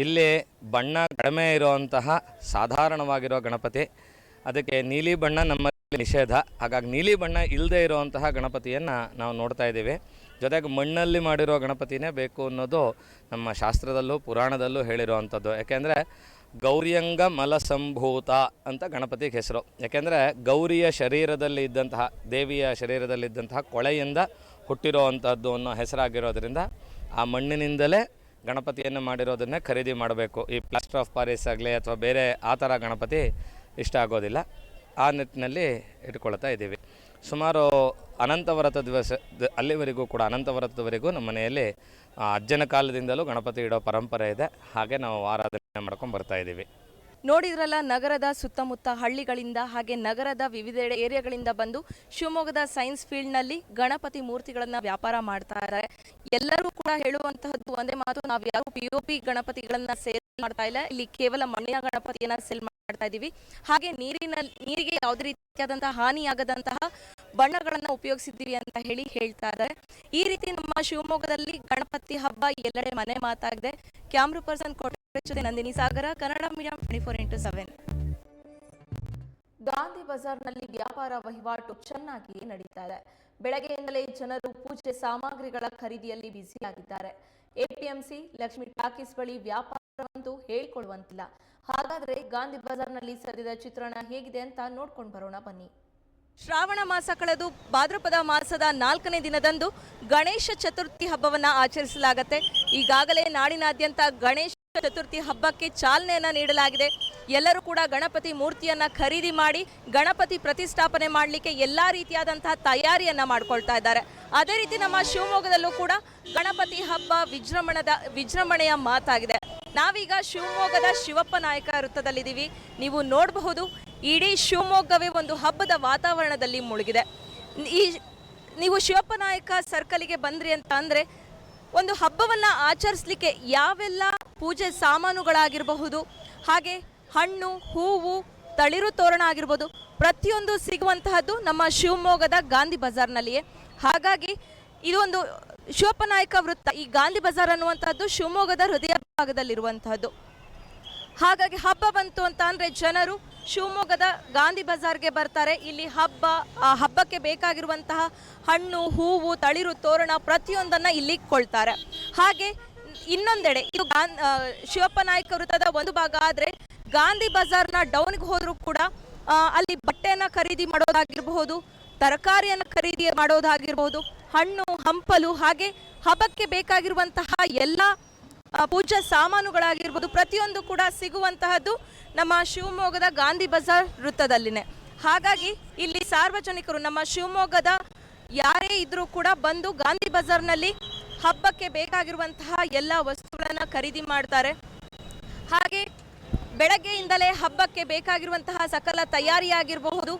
ಇಲ್ಲಿ ಬಣ್ಣ ಕಡಿಮೆ ಇರುವಂತಹ ಸಾಧಾರಣವಾಗಿರೋ ಗಣಪತಿ, ಅದಕ್ಕೆ ನೀಲಿ ಬಣ್ಣ ನಮ್ಮಲ್ಲಿ ನಿಷೇಧ. ಹಾಗಾಗಿ ನೀಲಿ ಬಣ್ಣ ಇಲ್ಲದೆ ಇರುವಂತಹ ಗಣಪತಿಯನ್ನು ನಾವು ನೋಡ್ತಾ ಇದ್ದೀವಿ. ಜೊತೆಗೆ ಮಣ್ಣಲ್ಲಿ ಮಾಡಿರೋ ಗಣಪತಿನೇ ಬೇಕು ಅನ್ನೋದು ನಮ್ಮ ಶಾಸ್ತ್ರದಲ್ಲೂ ಪುರಾಣದಲ್ಲೂ ಹೇಳಿರುವಂಥದ್ದು. ಯಾಕೆಂದರೆ ಗೌರಿಯಂಗ ಮಲಸಂಭೂತ ಅಂತ ಗಣಪತಿಗೆ ಹೆಸರು. ಯಾಕೆಂದರೆ ಗೌರಿಯ ಶರೀರದಲ್ಲಿ ಇದ್ದಂತಹ, ದೇವಿಯ ಶರೀರದಲ್ಲಿದ್ದಂತಹ ಕೊಳೆಯಿಂದ ಹುಟ್ಟಿರೋ ಅಂಥದ್ದು ಅನ್ನೋ ಹೆಸರಾಗಿರೋದ್ರಿಂದ ಆ ಮಣ್ಣಿನಿಂದಲೇ ಗಣಪತಿಯನ್ನು ಮಾಡಿರೋದನ್ನೇ ಖರೀದಿ ಮಾಡಬೇಕು. ಈ ಪ್ಲಾಸ್ಟರ್ ಆಫ್ ಪ್ಯಾರಿಸ್ ಆಗಲಿ ಅಥವಾ ಬೇರೆ ಆ ಥರ ಗಣಪತಿ ಇಷ್ಟ ಆಗೋದಿಲ್ಲ. ಆ ನಿಟ್ಟಿನಲ್ಲಿ ಇಟ್ಕೊಳ್ತಾ ಇದ್ದೀವಿ. ಸುಮಾರು ಅನಂತವರತ ದಿವಸ ಅಲ್ಲಿವರೆಗೂ ಕೂಡ, ಅನಂತವರತದವರೆಗೂ ನಮ್ಮ ಮನೆಯಲ್ಲಿ ಅಜ್ಜನ ಕಾಲದಿಂದಲೂ ಗಣಪತಿ ಇಡೋ ಪರಂಪರೆ ಇದೆ. ಹಾಗೆ ನಾವು ಆರಾಧನೆ ಮಾಡ್ಕೊಂಡು ಬರ್ತಾ ಇದ್ದೀವಿ. ನೋಡಿದ್ರಲ್ಲ, ನಗರದ ಸುತ್ತಮುತ್ತ ಹಳ್ಳಿಗಳಿಂದ ಹಾಗೆ ನಗರದ ವಿವಿಧ ಏರಿಯಾಗಳಿಂದ ಬಂದು ಶಿವಮೊಗ್ಗದ ಸೈನ್ಸ್ ಫೀಲ್ಡ್ನಲ್ಲಿ ಗಣಪತಿ ಮೂರ್ತಿಗಳನ್ನು ವ್ಯಾಪಾರ ಮಾಡ್ತಾ ಇದ್ದಾರೆ. ಎಲ್ಲರೂ ಕೂಡ ಹೇಳುವಂತಹದ್ದು ಒಂದೇ ಮಾತು, ನಾವು ಯಾರು POP ಗಣಪತಿಗಳನ್ನು ಸೇಲ್ ಮಾಡ್ತಾ ಇಲ್ಲ, ಇಲ್ಲಿ ಕೇವಲ ಮಣ್ಣಿನ ಗಣಪತಿಯನ್ನು ಸೇಲ್ ಮಾಡ್ತಾ ಇದ್ದೀವಿ. ಹಾಗೆ ನೀರಿಗೆ ಯಾವುದೇ ರೀತಿಯಾದಂತಹ ಹಾನಿಯಾಗದಂತಹ ಬಣ್ಣಗಳನ್ನು ಉಪಯೋಗಿಸಿದ್ದೀವಿ ಅಂತ ಹೇಳ್ತಾ ಇದ್ದಾರೆ. ಈ ರೀತಿ ನಮ್ಮ ಶಿವಮೊಗ್ಗದಲ್ಲಿ ಗಣಪತಿ ಹಬ್ಬ ಎಲ್ಲೆಡೆ ಮನೆ ಮಾತಾಗಿದೆ. ಕ್ಯಾಮ್ರಾ ಪರ್ಸನ್ ಜೊತೆ ನಂದಿನಿ ಸಾಗರ, ಕನ್ನಡ ಮೀಡಿಯಂ 24x7. ಗಾಂಧಿ ಬಜಾರ್ನಲ್ಲಿ ವ್ಯಾಪಾರ ವಹಿವಾಟು ಚೆನ್ನಾಗಿಯೇ ನಡೀತಾ ಇದೆ. ಬೆಳಗ್ಗೆಯಿಂದಲೇ ಜನರು ಪೂಜೆ ಸಾಮಗ್ರಿಗಳ ಖರೀದಿಯಲ್ಲಿ ಬ್ಯುಸಿಯಾಗಿದ್ದಾರೆ. APMC, ಲಕ್ಷ್ಮಿ ಟಾಕೀಸ್ ಬಳಿ ವ್ಯಾಪಾರವಂತೂ ಹೇಳ್ಕೊಳ್ಳುವಂತಿಲ್ಲ. ಹಾಗಾದರೆ ಗಾಂಧಿ ಬಜಾರ್ನಲ್ಲಿ ಸದ್ಯದ ಚಿತ್ರಣ ಹೇಗಿದೆ ಅಂತ ನೋಡ್ಕೊಂಡು ಬರೋಣ ಬನ್ನಿ. ಶ್ರಾವಣ ಮಾಸ ಕಳೆದು ಭಾದ್ರಪದ ಮಾಸದ 4ನೇ ದಿನದಂದು ಗಣೇಶ ಚತುರ್ಥಿ ಹಬ್ಬವನ್ನು ಆಚರಿಸಲಾಗುತ್ತೆ. ಈಗಾಗಲೇ ನಾಡಿನಾದ್ಯಂತ ಗಣೇಶ ಚತುರ್ಥಿ ಹಬ್ಬಕ್ಕೆ ಚಾಲನೆಯನ್ನ ನೀಡಲಾಗಿದೆ. ಎಲ್ಲರೂ ಕೂಡ ಗಣಪತಿ ಮೂರ್ತಿಯನ್ನ ಖರೀದಿ ಮಾಡಿ ಗಣಪತಿ ಪ್ರತಿಷ್ಠಾಪನೆ ಮಾಡಲಿಕ್ಕೆ ಎಲ್ಲಾ ರೀತಿಯಾದಂತಹ ತಯಾರಿಯನ್ನ ಮಾಡ್ಕೊಳ್ತಾ ಇದ್ದಾರೆ. ಅದೇ ರೀತಿ ನಮ್ಮ ಶಿವಮೊಗ್ಗದಲ್ಲೂ ಕೂಡ ಗಣಪತಿ ಹಬ್ಬ ವಿಜೃಂಭಣೆಯ ಮಾತಾಗಿದೆ. ನಾವೀಗ ಶಿವಮೊಗ್ಗದ ಶಿವಪ್ಪ ನಾಯಕ ವೃತ್ತದಲ್ಲಿದ್ದೀವಿ. ನೀವು ನೋಡಬಹುದು, ಇಡೀ ಶಿವಮೊಗ್ಗವೇ ಒಂದು ಹಬ್ಬದ ವಾತಾವರಣದಲ್ಲಿ ಮುಳುಗಿದೆ. ಈ ನೀವು ಶಿವಪ್ಪನಾಯಕ ಸರ್ಕಲಿಗೆ ಬಂದ್ರಿ ಅಂತ ಅಂದರೆ ಒಂದು ಹಬ್ಬವನ್ನು ಆಚರಿಸಲಿಕ್ಕೆ ಯಾವೆಲ್ಲ ಪೂಜೆ ಸಾಮಾನುಗಳಾಗಿರಬಹುದು, ಹಾಗೆ ಹಣ್ಣು ಹೂವು ತಳಿರು ತೋರಣ ಆಗಿರ್ಬೋದು, ಪ್ರತಿಯೊಂದು ಸಿಗುವಂತಹದ್ದು ನಮ್ಮ ಶಿವಮೊಗ್ಗದ ಗಾಂಧಿ ಬಜಾರ್ನಲ್ಲಿಯೇ. ಹಾಗಾಗಿ ಇದು ಒಂದು ಶಿವಪ್ಪನಾಯಕ ವೃತ್ತ, ಈ ಗಾಂಧಿ ಬಜಾರ್ ಅನ್ನುವಂತಹದ್ದು ಶಿವಮೊಗ್ಗದ ಹೃದಯ ಭಾಗದಲ್ಲಿರುವಂತಹದ್ದು. ಹಾಗಾಗಿ ಹಬ್ಬ ಬಂತು ಅಂತ ಅಂದರೆ ಜನರು ಶಿವಮೊಗ್ಗದ ಗಾಂಧಿ ಬಜಾರ್ಗೆ ಬರ್ತಾರೆ. ಇಲ್ಲಿ ಹಬ್ಬಕ್ಕೆ ಬೇಕಾಗಿರುವಂತಹ ಹಣ್ಣು ಹೂವು ತಳಿರು ತೋರಣ ಪ್ರತಿಯೊಂದನ್ನು ಇಲ್ಲಿ ಕೊಳ್ತಾರೆ. ಹಾಗೆ ಇನ್ನೊಂದೆಡೆ ಇದು ಶಿವಪ್ಪನಾಯಕ ವೃತ್ತದ ಒಂದು ಭಾಗ ಆದರೆ ಗಾಂಧಿ ಬಜಾರ್ನ ಡೌನ್ಗೆ ಹೋದರೂ ಕೂಡ ಅಲ್ಲಿ ಬಟ್ಟೆಯನ್ನು ಖರೀದಿ ಮಾಡೋದಾಗಿರಬಹುದು, ತರಕಾರಿಯನ್ನು ಖರೀದಿ ಮಾಡೋದಾಗಿರ್ಬೋದು, ಹಣ್ಣು ಹಂಪಲು, ಹಾಗೆ ಹಬ್ಬಕ್ಕೆ ಬೇಕಾಗಿರುವಂತಹ ಎಲ್ಲ ಪೂಜಾ ಸಾಮಾನುಗಳಾಗಿರ್ಬೋದು ಪ್ರತಿಯೊಂದು ಕೂಡ ಸಿಗುವಂತಹದ್ದು ನಮ್ಮ ಶಿವಮೊಗ್ಗದ ಗಾಂಧಿ ಬಜಾರ್ ವೃತ್ತದಲ್ಲಿನೇ. ಹಾಗಾಗಿ ಇಲ್ಲಿ ಸಾರ್ವಜನಿಕರು ನಮ್ಮ ಶಿವಮೊಗ್ಗದ ಯಾರೇ ಇದ್ರೂ ಕೂಡ ಬಂದು ಗಾಂಧಿ ಬಜಾರ್ನಲ್ಲಿ ಹಬ್ಬಕ್ಕೆ ಬೇಕಾಗಿರುವಂತಹ ಎಲ್ಲ ವಸ್ತುಗಳನ್ನು ಖರೀದಿ ಮಾಡ್ತಾರೆ. ಹಾಗೆ ಬೆಳಗ್ಗೆಯಿಂದಲೇ ಹಬ್ಬಕ್ಕೆ ಬೇಕಾಗಿರುವಂತಹ ಸಕಲ ತಯಾರಿಯಾಗಿರಬಹುದು,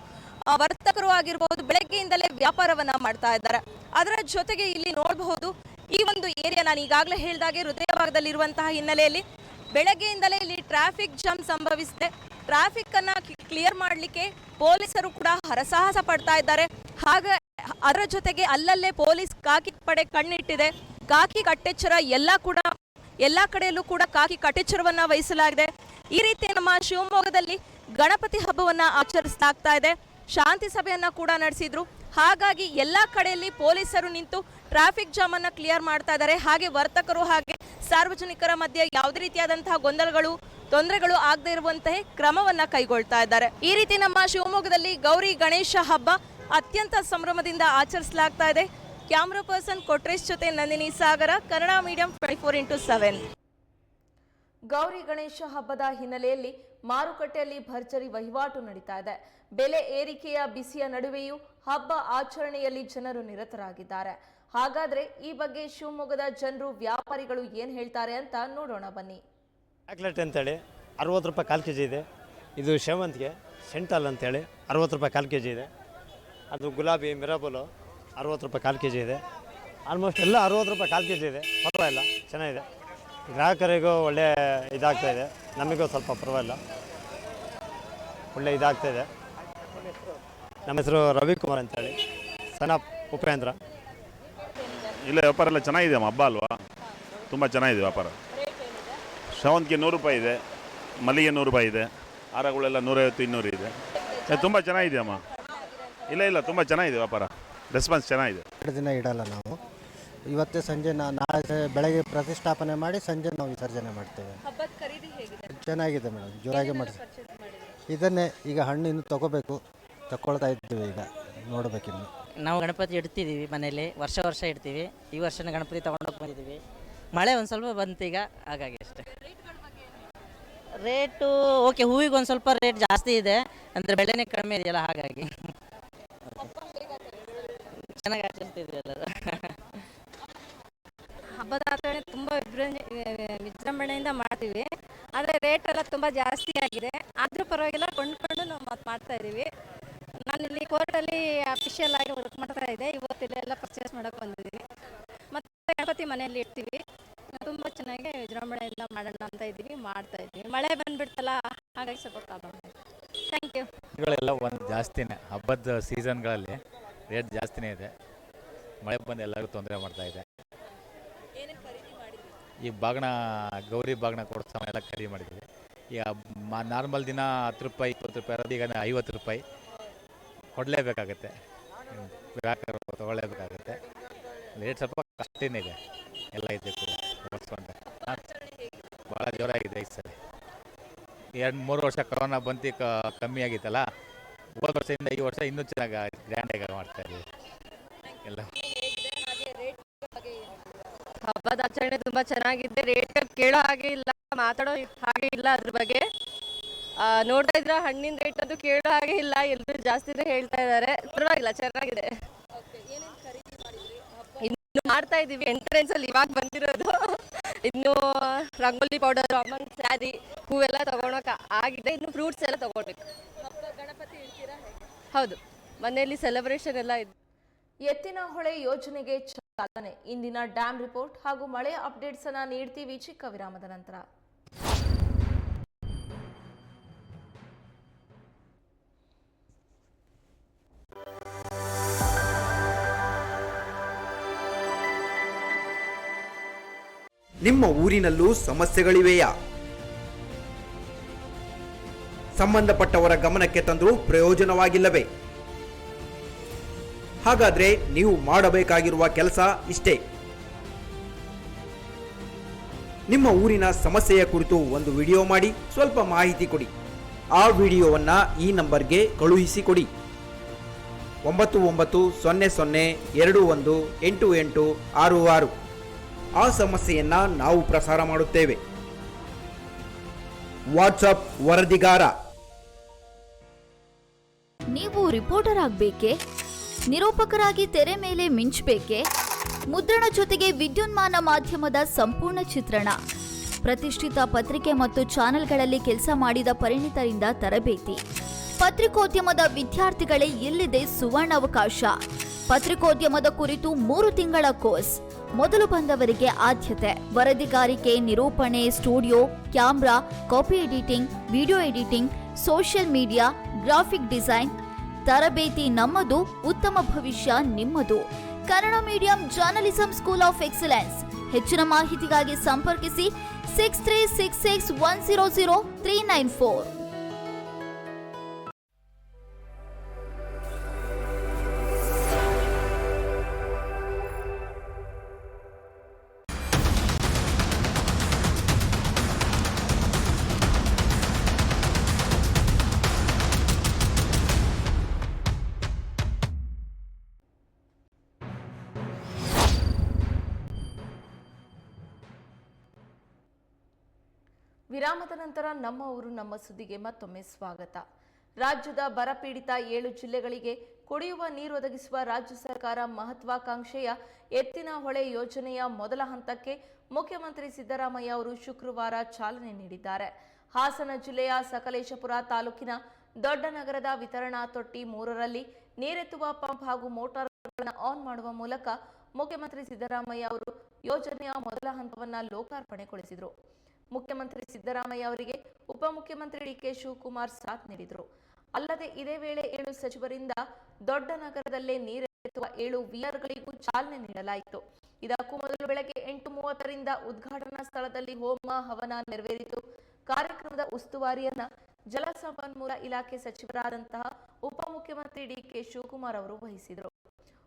ವರ್ತಕರು ಆಗಿರಬಹುದು, ಬೆಳಗ್ಗೆಯಿಂದಲೇ ವ್ಯಾಪಾರವನ್ನ ಮಾಡ್ತಾ ಇದ್ದಾರೆ. ಅದರ ಜೊತೆಗೆ ಇಲ್ಲಿ ನೋಡಬಹುದು ಈ ಒಂದು ಏರಿಯಾ ನಾನು ಈಗಾಗಲೇ ಹೇಳಿದಾಗೆ ಹೃದಯ ಭಾಗದಲ್ಲಿರುವಂತಹ ಹಿನ್ನೆಲೆಯಲ್ಲಿ ಬೆಳಗ್ಗೆಯಿಂದಲೇ ಇಲ್ಲಿ ಟ್ರಾಫಿಕ್ ಜಾಮ್ ಸಂಭವಿಸಿದೆ. ಟ್ರಾಫಿಕ್ ಅನ್ನ ಕ್ಲಿಯರ್ ಮಾಡಲಿಕ್ಕೆ ಪೊಲೀಸರು ಕೂಡ ಹರಸಾಹಸ ಪಡ್ತಾ ಇದ್ದಾರೆ. ಹಾಗೆ ಅದರ ಜೊತೆಗೆ ಅಲ್ಲಲ್ಲೇ ಪೊಲೀಸ್ ಖಾಕಿ ಪಡೆ ಕಣ್ಣಿಟ್ಟಿದೆ. ಖಾಕಿ ಕಟ್ಟೆಚ್ಚರ ಎಲ್ಲ ಕಡೆಯಲ್ಲೂ ಕೂಡ ಖಾಕಿ ಕಟ್ಟೆಚ್ಚರವನ್ನ ವಹಿಸಲಾಗಿದೆ. ಈ ರೀತಿ ನಮ್ಮ ಶಿವಮೊಗ್ಗದಲ್ಲಿ ಗಣಪತಿ ಹಬ್ಬವನ್ನ ಆಚರಿಸಲಾಗ್ತಾ ಇದೆ. ಶಾಂತಿ ಸಭೆಯನ್ನ ಕೂಡ ನಡೆಸಿದ್ರು. ಹಾಗಾಗಿ ಎಲ್ಲ ಕಡೆಯಲ್ಲಿ ಪೊಲೀಸರು ನಿಂತು ಟ್ರಾಫಿಕ್ ಜಾಮ್ ಅನ್ನ ಕ್ಲಿಯರ್ ಮಾಡ್ತಾ ಇದ್ದಾರೆ. ಹಾಗೆ ವರ್ತಕರು ಹಾಗೆ ಸಾರ್ವಜನಿಕರ ಮಧ್ಯೆ ಯಾವುದೇ ರೀತಿಯಾದಂತಹ ತೊಂದರೆಗಳು ಆಗದೆ ಇರುವಂತಹ ಕ್ರಮವನ್ನ ಕೈಗೊಳ್ತಾ ಇದ್ದಾರೆ. ಈ ರೀತಿ ನಮ್ಮ ಶಿವಮೊಗ್ಗದಲ್ಲಿ ಗೌರಿ ಗಣೇಶ ಹಬ್ಬ ಅತ್ಯಂತ ಸಂಭ್ರಮದಿಂದ ಆಚರಿಸಲಾಗ್ತಾ ಇದೆ. ಕ್ಯಾಮ್ರಾ ಪರ್ಸನ್ ಕೊಟ್ರೇಶ್ ಜೊತೆ ನಂದಿನಿ ಸಾಗರ, ಕನ್ನಡ ಮೀಡಿಯಂ 24x7. ಗೌರಿ ಗಣೇಶ ಹಬ್ಬದ ಹಿನ್ನೆಲೆಯಲ್ಲಿ ಮಾರುಕಟ್ಟೆಯಲ್ಲಿ ಭರ್ಜರಿ ವಹಿವಾಟು ನಡೀತಾ ಇದೆ. ಬೆಲೆ ಏರಿಕೆಯ ಬಿಸಿಯ ನಡುವೆಯೂ ಹಬ್ಬ ಆಚರಣೆಯಲ್ಲಿ ಜನರು ನಿರತರಾಗಿದ್ದಾರೆ. ಹಾಗಾದ್ರೆ ಈ ಬಗ್ಗೆ ಶಿವಮೊಗ್ಗದ ಜನರು ವ್ಯಾಪಾರಿಗಳು ಏನ್ ಹೇಳ್ತಾರೆ ಅಂತ ನೋಡೋಣ ಬನ್ನಿ. ಚಾಕ್ಲೇಟ್ ಅಂತೇಳಿ 60 ರೂಪಾಯಿ ಕಾಲು ಕೆಜಿ ಇದೆ. ಇದು ಸೇವಂತಿಗೆ ಸೆಂಟಲ್ ಅಂತೇಳಿ 60 ರೂಪಾಯಿ ಕಾಲು ಕೆಜಿ ಇದೆ. ಅದು ಗುಲಾಬಿ ಮಿರಾಬಲು 60 ರೂಪಾಯಿ ಕಾಲು ಕೆಜಿ ಇದೆ. ಆಲ್ಮೋಸ್ಟ್ ಎಲ್ಲ 60 ರೂಪಾಯಿ ಕಾಲು ಕೆಜಿ ಇದೆ. ಪರವಾಗಿಲ್ಲ, ಚೆನ್ನಾಗಿದೆ. ಗ್ರಾಹಕರಿಗೂ ಒಳ್ಳೆ ಇದಾಗ್ತಾ ಇದೆ, ನಮಗೂ ಸ್ವಲ್ಪ ಪರವಾಗಿಲ್ಲ, ಒಳ್ಳೆ ಇದಾಗ್ತಾ ಇದೆ. ನಮ್ಮ ಹೆಸರು ರವಿಕುಮಾರ್ ಅಂತೇಳಿ, ಸಣ್ಣ ಉಪೇಂದ್ರ. ಇಲ್ಲ, ವ್ಯಾಪಾರ ಎಲ್ಲ ಚೆನ್ನಾಗಿದೆ ಅಮ್ಮ, ಹಬ್ಬ ಅಲ್ವಾ, ತುಂಬ ಚೆನ್ನಾಗಿದೆ ವ್ಯಾಪಾರ. ಶಾವಂತಿಗೆ 100 ರೂಪಾಯಿ ಇದೆ, ಮಲ್ಲಿಗೆ 100 ರೂಪಾಯಿ ಇದೆ, ಹಾರಗಳೆಲ್ಲ 150-200 ಇದೆ. ತುಂಬ ಚೆನ್ನಾಗಿದೆ ಅಮ್ಮ. ಇಲ್ಲ ತುಂಬ ಚೆನ್ನಾಗಿದೆ ವ್ಯಾಪಾರ, ರೆಸ್ಪಾನ್ಸ್ ಚೆನ್ನಾಗಿದೆ. 2 ದಿನ ಇಡಲ್ಲ ನಾವು. ಇವತ್ತೇ ಸಂಜೆ ನಾಳೆ ಬೆಳಗ್ಗೆ ಪ್ರತಿಷ್ಠಾಪನೆ ಮಾಡಿ ಸಂಜೆ ನಾವು ವಿಸರ್ಜನೆ ಮಾಡ್ತೇವೆ. ಚೆನ್ನಾಗಿದೆ ಮೇಡಮ್, ಜೋರಾಗಿ ಮಾಡ್ತೀವಿ. ಇದನ್ನೇ ಈಗ ಹಣ್ಣು ಇನ್ನು ತಗೊಳ್ತಾ ಇದ್ದೀವಿ, ಈಗ ನೋಡಬೇಕಿನ್ನು. ನಾವು ಗಣಪತಿ ಇಡ್ತಿದ್ದೀವಿ ಮನೇಲಿ, ವರ್ಷ ಇಡ್ತೀವಿ. ಈ ವರ್ಷನ ಗಣಪತಿ ತೊಗೊಂಡೋಗಿ ಬಂದಿದ್ದೀವಿ. ಮಳೆ ಒಂದು ಸ್ವಲ್ಪ ಬಂತು ಈಗ, ಹಾಗಾಗಿ ಅಷ್ಟೇ. ರೇಟು ಓಕೆ, ಹೂವಿಗೆ ಒಂದು ಸ್ವಲ್ಪ ರೇಟ್ ಜಾಸ್ತಿ ಇದೆ, ಅಂದರೆ ಬೆಳೆನೇ ಕಡಿಮೆ ಇದೆಯಲ್ಲ, ಹಾಗಾಗಿ ಚೆನ್ನಾಗಿ ಆಚರಿಸ್ತಿದ್ವಿ ಎಲ್ಲರೂ. ಹಬ್ಬದ ಆಚರಣೆ ತುಂಬ ವಿಜೃಂಭಣೆಯಿಂದ ಮಾಡ್ತೀವಿ. ಆದರೆ ರೇಟ್ ಎಲ್ಲ ತುಂಬ ಜಾಸ್ತಿ ಆಗಿದೆ. ಆದರೂ ಪರವಾಗಿಲ್ಲ, ಕೊಂಡ್ಕೊಂಡು ನಾವು ಮಾಡ್ತಾ ಇದ್ದೀವಿ. ನಾನು ಇಲ್ಲಿ ಕೋರ್ಟಲ್ಲಿ ಅಫಿಷಿಯಲ್ ಆಗಿ ವರ್ಕ್ ಮಾಡ್ತಾ ಇದ್ದೆ. ಇವತ್ತಿಲ್ಲೆಲ್ಲ ಪರ್ಚೇಸ್ ಮಾಡೋಕ್ಕೆ ಬಂದಿದ್ದೀವಿ. ಮತ್ತು ಗಣಪತಿ ಮನೆಯಲ್ಲಿ ಇಡ್ತೀವಿ. ತುಂಬ ಚೆನ್ನಾಗಿ ವಿಜೃಂಭಣೆಯಿಂದ ಮಾಡೋಣ ಅಂತ ಇದ್ದೀವಿ, ಮಾಡ್ತಾ ಇದ್ದೀವಿ. ಮಳೆ ಬಂದುಬಿಡ್ತಲ್ಲ, ಹಾಗಾಗಿ ಸ್ವಲ್ಪ ಪ್ರಾಬ್ಲಮ್ ಆಯಿತು. Thank you. ರೇಟ್ಗಳೆಲ್ಲ ಒಂದು ಜಾಸ್ತಿನೇ, ಹಬ್ಬದ ಸೀಸನ್ಗಳಲ್ಲಿ ರೇಟ್ ಜಾಸ್ತಿನೇ ಇದೆ. ಮಳೆ ಬಂದು ಎಲ್ಲರಿಗೂ ತೊಂದರೆ ಮಾಡ್ತಾ ಇದೆ. ಈ ಬಾಗಿಣ ಗೌರಿ ಬಾಗಿಣ ಕೊಡೋ ಸಮಯ ಎಲ್ಲ ಖರೀದಿ ಮಾಡಿದ್ದೀವಿ. ಈಗ ನಾರ್ಮಲ್ ದಿನ 10 ರೂಪಾಯಿ 20 ರೂಪಾಯಿ ಇರೋದು ಈಗ 50 ರೂಪಾಯಿ ಕೊಡಲೇಬೇಕಾಗತ್ತೆ, ಗ್ರಾಹಕರು ತೊಗೊಳ್ಳೇಬೇಕಾಗತ್ತೆ. ರೇಟ್ ಸ್ವಲ್ಪ ಕಾಸ್ಟ್ಲಿನೇ ಇದೆ, ಎಲ್ಲ ಇದಕ್ಕೂ ಹೋಲಿಸ್ಕೊಂಡ್ರೆ. ಭಾಳ ಜೋರಾಗಿದೆ ಈ ಸಲ. 2-3 ವರ್ಷ ಕೊರೋನಾ ಬಂತು, ಕಮ್ಮಿ ಆಗಿತ್ತಲ್ಲ. ಹೋದ ವರ್ಷದಿಂದ ಈ ವರ್ಷ ಇನ್ನೂ ಚೆನ್ನಾಗಿ ಗ್ರ್ಯಾಂಡಾಗಿ ಮಾಡ್ತಾ ಇದ್ದೀವಿ ಎಲ್ಲ. ಹಬ್ಬದ ಆಚರಣೆ ತುಂಬ ಚೆನ್ನಾಗಿದೆ. ರೇಟ್ ಕೇಳೋ ಹಾಗೆ ಇಲ್ಲ, ಮಾತಾಡೋ ಹಾಗೆ ಇಲ್ಲ. ಅದ್ರ ಬಗ್ಗೆ ನೋಡ್ತಾ ಇದ್ರೆ ಹಣ್ಣಿನ ರೇಟ್ ಅದು ಕೇಳೋ ಹಾಗೆ ಇಲ್ಲ, ಎಲ್ಲರೂ ಜಾಸ್ತಿನೇ ಹೇಳ್ತಾ ಇದ್ದಾರೆ. ಪರವಾಗಿಲ್ಲ, ಚೆನ್ನಾಗಿದೆ. ಇನ್ನು ಮಾಡ್ತಾ ಇದ್ದೀವಿ. ಎಂಟ್ರೆನ್ಸ್ ಅಲ್ಲಿ ಇವಾಗ ಬಂದಿರೋದು. ಇನ್ನು ರಂಗೋಲಿ ಪೌಡರ್, ಅಮ್ಮನ ಸ್ಯಾರಿ, ಹೂವೆಲ್ಲ ತಗೊಳಕ್ ಆಗಿದೆ. ಇನ್ನು ಫ್ರೂಟ್ಸ್ ಎಲ್ಲ ತಗೊಳ್ಬೇಕು. ಹೌದು, ಮನೆಯಲ್ಲಿ ಸೆಲೆಬ್ರೇಷನ್ ಎಲ್ಲ ಇದೆ. ಎತ್ತಿನಹೊಳೆ ಯೋಜನೆಗೆ ಚಾಲನೆ. ಇಂದಿನ ಡ್ಯಾಮ್ ರಿಪೋರ್ಟ್ ಹಾಗೂ ಮಳೆಯ ಅಪ್ಡೇಟ್ಸ್ ಅನ್ನ ನೀಡ್ತೀವಿ ಚಿಕ್ಕ ವಿರಾಮದ ನಂತರ. ನಿಮ್ಮ ಊರಿನಲ್ಲೂ ಸಮಸ್ಯೆಗಳಿವೆಯಾ? ಸಂಬಂಧಪಟ್ಟವರ ಗಮನಕ್ಕೆ ತಂದರೂ ಪ್ರಯೋಜನವಾಗಿಲ್ಲವೇ? ಹಾಗಾದ್ರೆ ನೀವು ಮಾಡಬೇಕಾಗಿರುವ ಕೆಲಸ ಇಷ್ಟೇ. ನಿಮ್ಮ ಊರಿನ ಸಮಸ್ಯೆಯ ಕುರಿತು ಒಂದು ವಿಡಿಯೋ ಮಾಡಿ ಸ್ವಲ್ಪ ಮಾಹಿತಿ ಕೊಡಿ. ಆ ವಿಡಿಯೋವನ್ನ ಈ ನಂಬರ್ಗೆ ಕಳುಹಿಸಿಕೊಡಿ. 9900218866. ಆ ಸಮಸ್ಯೆಯನ್ನ ನಾವು ಪ್ರಸಾರ ಮಾಡುತ್ತೇವೆ. ವಾಟ್ಸಪ್ ವರದಿಗಾರ. ನೀವು ರಿಪೋರ್ಟರ್ ಆಗಬೇಕೆ? ನಿರೂಪಕರಾಗಿ ತೆರೆ ಮೇಲೆ ಮಿಂಚಬೇಕೆ? ಮುದ್ರಣ ಜೊತೆಗೆ ವಿದ್ಯುನ್ಮಾನ ಮಾಧ್ಯಮದ ಸಂಪೂರ್ಣ ಚಿತ್ರಣ, ಪ್ರತಿಷ್ಠಿತ ಪತ್ರಿಕೆ ಮತ್ತು ಚಾನೆಲ್ಗಳಲ್ಲಿ ಕೆಲಸ ಮಾಡಿದ ಪರಿಣಿತರಿಂದ ತರಬೇತಿ, ಪತ್ರಿಕೋದ್ಯಮದ ವಿದ್ಯಾರ್ಥಿಗಳೇ ಇಲ್ಲಿದೆ ಸುವರ್ಣಾವಕಾಶ. ಪತ್ರಿಕೋದ್ಯಮದ ಕುರಿತು 3 ತಿಂಗಳ ಕೋರ್ಸ್, ಮೊದಲು ಬಂದವರಿಗೆ ಆದ್ಯತೆ. ವರದಿಗಾರಿಕೆ, ನಿರೂಪಣೆ, studio, camera, copy editing, video editing, social media, graphic design. ತರಬೇತಿ ನಮ್ಮದು, ಉತ್ತಮ ಭವಿಷ್ಯ ನಿಮ್ಮದು. Kannada medium journalism school of excellence. ಹೆಚ್ಚಿನ ಮಾಹಿತಿಗಾಗಿ ಸಂಪರ್ಕಿಸಿ 6366100394. ವಿರಾಮದ ನಂತರ ನಮ್ಮ ಊರು ನಮ್ಮ ಸುದ್ದಿಗೆ ಮತ್ತೊಮ್ಮೆ ಸ್ವಾಗತ. ರಾಜ್ಯದ ಬರಪೀಡಿತ 7 ಜಿಲ್ಲೆಗಳಿಗೆ ಕುಡಿಯುವ ನೀರು ಒದಗಿಸುವ ರಾಜ್ಯ ಸರ್ಕಾರ ಮಹತ್ವಾಕಾಂಕ್ಷೆಯ ಎತ್ತಿನಹೊಳೆ ಯೋಜನೆಯ ಮೊದಲ ಹಂತಕ್ಕೆ ಮುಖ್ಯಮಂತ್ರಿ ಸಿದ್ದರಾಮಯ್ಯ ಅವರು ಶುಕ್ರವಾರ ಚಾಲನೆ ನೀಡಿದ್ದಾರೆ. ಹಾಸನ ಜಿಲ್ಲೆಯ ಸಕಲೇಶಪುರ ತಾಲೂಕಿನ ದೊಡ್ಡನಗರದ ವಿತರಣಾ ತೊಟ್ಟಿ 3ರಲ್ಲಿ ನೀರೆತ್ತುವ ಪಂಪ್ ಹಾಗೂ ಮೋಟಾರ್ಗಳನ್ನು ಆನ್ ಮಾಡುವ ಮೂಲಕ ಮುಖ್ಯಮಂತ್ರಿ ಸಿದ್ದರಾಮಯ್ಯ ಅವರು ಯೋಜನೆಯ ಮೊದಲ ಹಂತವನ್ನು ಲೋಕಾರ್ಪಣೆಗೊಳಿಸಿದರು. ಮುಖ್ಯಮಂತ್ರಿ ಸಿದ್ದರಾಮಯ್ಯ ಅವರಿಗೆ ಉಪಮುಖ್ಯಮಂತ್ರಿ ಡಿಕೆ ಶಿವಕುಮಾರ್ ಸಾಥ್ ನೀಡಿದರು. ಅಲ್ಲದೆ ಇದೇ ವೇಳೆ 7 ಸಚಿವರಿಂದ ದೊಡ್ಡ ನಗರದಲ್ಲೇ ನೀರೆತ್ತುವ 7 ವಿಆರ್ಗಳಿಗೂ ಚಾಲನೆ ನೀಡಲಾಯಿತು. ಇದಕ್ಕೂ ಮೊದಲು ಬೆಳಗ್ಗೆ 8:30ರಿಂದ ಉದ್ಘಾಟನಾ ಸ್ಥಳದಲ್ಲಿ ಹೋಮ ಹವನ ನೆರವೇರಿತು. ಕಾರ್ಯಕ್ರಮದ ಉಸ್ತುವಾರಿಯನ್ನ ಜಲಸಂಪನ್ಮೂಲ ಇಲಾಖೆ ಸಚಿವರಾದಂತಹ ಉಪಮುಖ್ಯಮಂತ್ರಿ ಡಿಕೆ ಶಿವಕುಮಾರ್ ಅವರು ವಹಿಸಿದರು.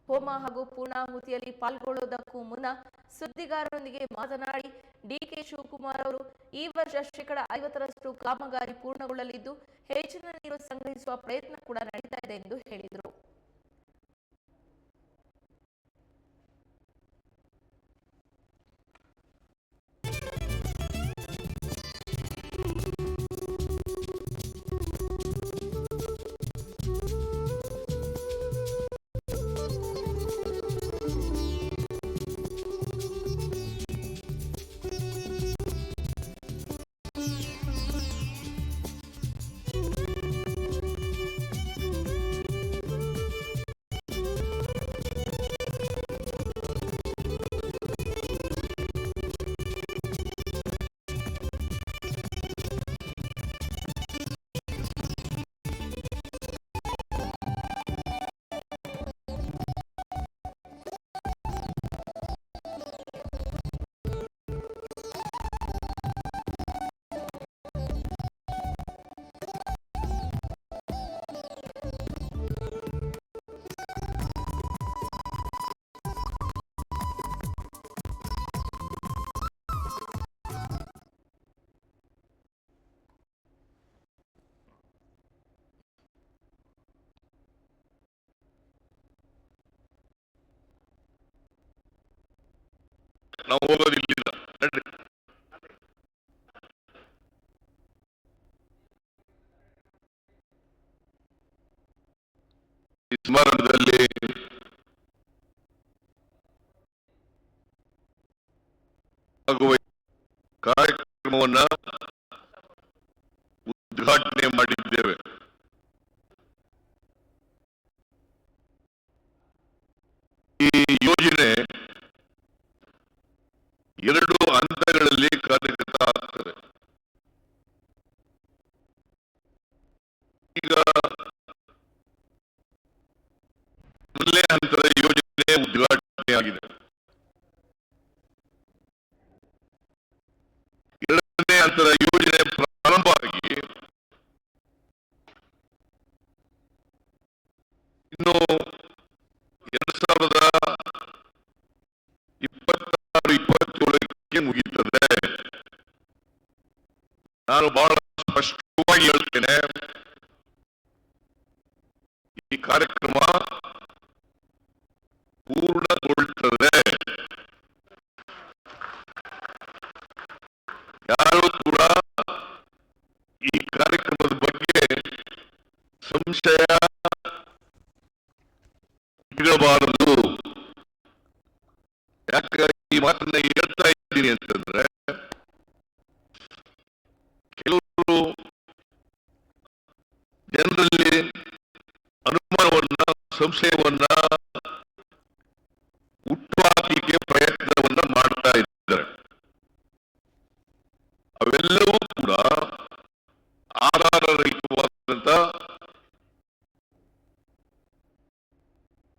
ಹೋಮ ಹಾಗೂ ಪೂರ್ಣಾಹುತಿಯಲ್ಲಿ ಪಾಲ್ಗೊಳ್ಳುವುದಕ್ಕೂ ಮುನ್ನ ಸುದ್ದಿಗಾರರೊಂದಿಗೆ ಮಾತನಾಡಿ ಡಿಕೆ ಶಿವಕುಮಾರ್ ಅವರು ಈ ವರ್ಷ 50% ಕಾಮಗಾರಿ ಪೂರ್ಣಗೊಳ್ಳಲಿದ್ದು ಹೆಚ್ಚಿನ ನೀರು ಸಂಗ್ರಹಿಸುವ ಪ್ರಯತ್ನ ಕೂಡ ನಡೀತಾ ಇದೆ ಎಂದು ಹೇಳಿದರು. ನಾವು ಹೋಗೋದು ಇಲ್ಲಿಂದ ನಡ್ರಿ. ಈ ಸ್ಮರಣದಲ್ಲಿ ಆಗುವ ಕಾರ್ಯಕ್ರಮವನ್ನ ಉದ್ಘಾಟನೆ ಮಾಡಿದ್ದೇವೆ. ಈ ಯೋಜನೆ 2 ಹಂತಗಳಲ್ಲಿ ಕಾರ್ಯಗತ ಆಗ್ತದೆ. ಈಗ ಮೊದಲನೇ ಹಂತದ ಯೋಜನೆ ಉದ್ಘಾಟನೆಯಾಗಿದೆ. 2ನೇ ಹಂತದ ಯೋಜನೆ ಪ್ರಾರಂಭ ಆಗಿ ಇನ್ನು 2026-27ಕ್ಕೆ ಮುಗಿಯುತ್ತದೆ. ನಾನು ಬಹಳ ಸ್ಪಷ್ಟವಾಗಿ ಹೇಳ್ತೇನೆ, ಈ ಕಾರ್ಯಕ್ರಮ ಪೂರ್ಣಗೊಳ್ಳುತ್ತದೆ. ಯಾರು ಕೂಡ ಈ ಕಾರ್ಯಕ್ರಮದ ಬಗ್ಗೆ ಸಂಶಯ ಇಡಬಾರದು. ಯಾಕೆ ಈ ಮಾತನ್ನ ಹೇಳ್ತಾ ಇದ್ದೀನಿ ಅಂತಂದ್ರೆ, ಕೆಲವರು ಜನರಲ್ಲಿ ಅನುಮಾನವನ್ನ, ಸಂಶಯವನ್ನ ಹುಟ್ಟುಹಾಕಲಿಕ್ಕೆ ಪ್ರಯತ್ನವನ್ನ ಮಾಡ್ತಾ ಇದ್ದಾರೆ. ಅವೆಲ್ಲವೂ ಕೂಡ ಆಧಾರರಹಿತವಾದಂತ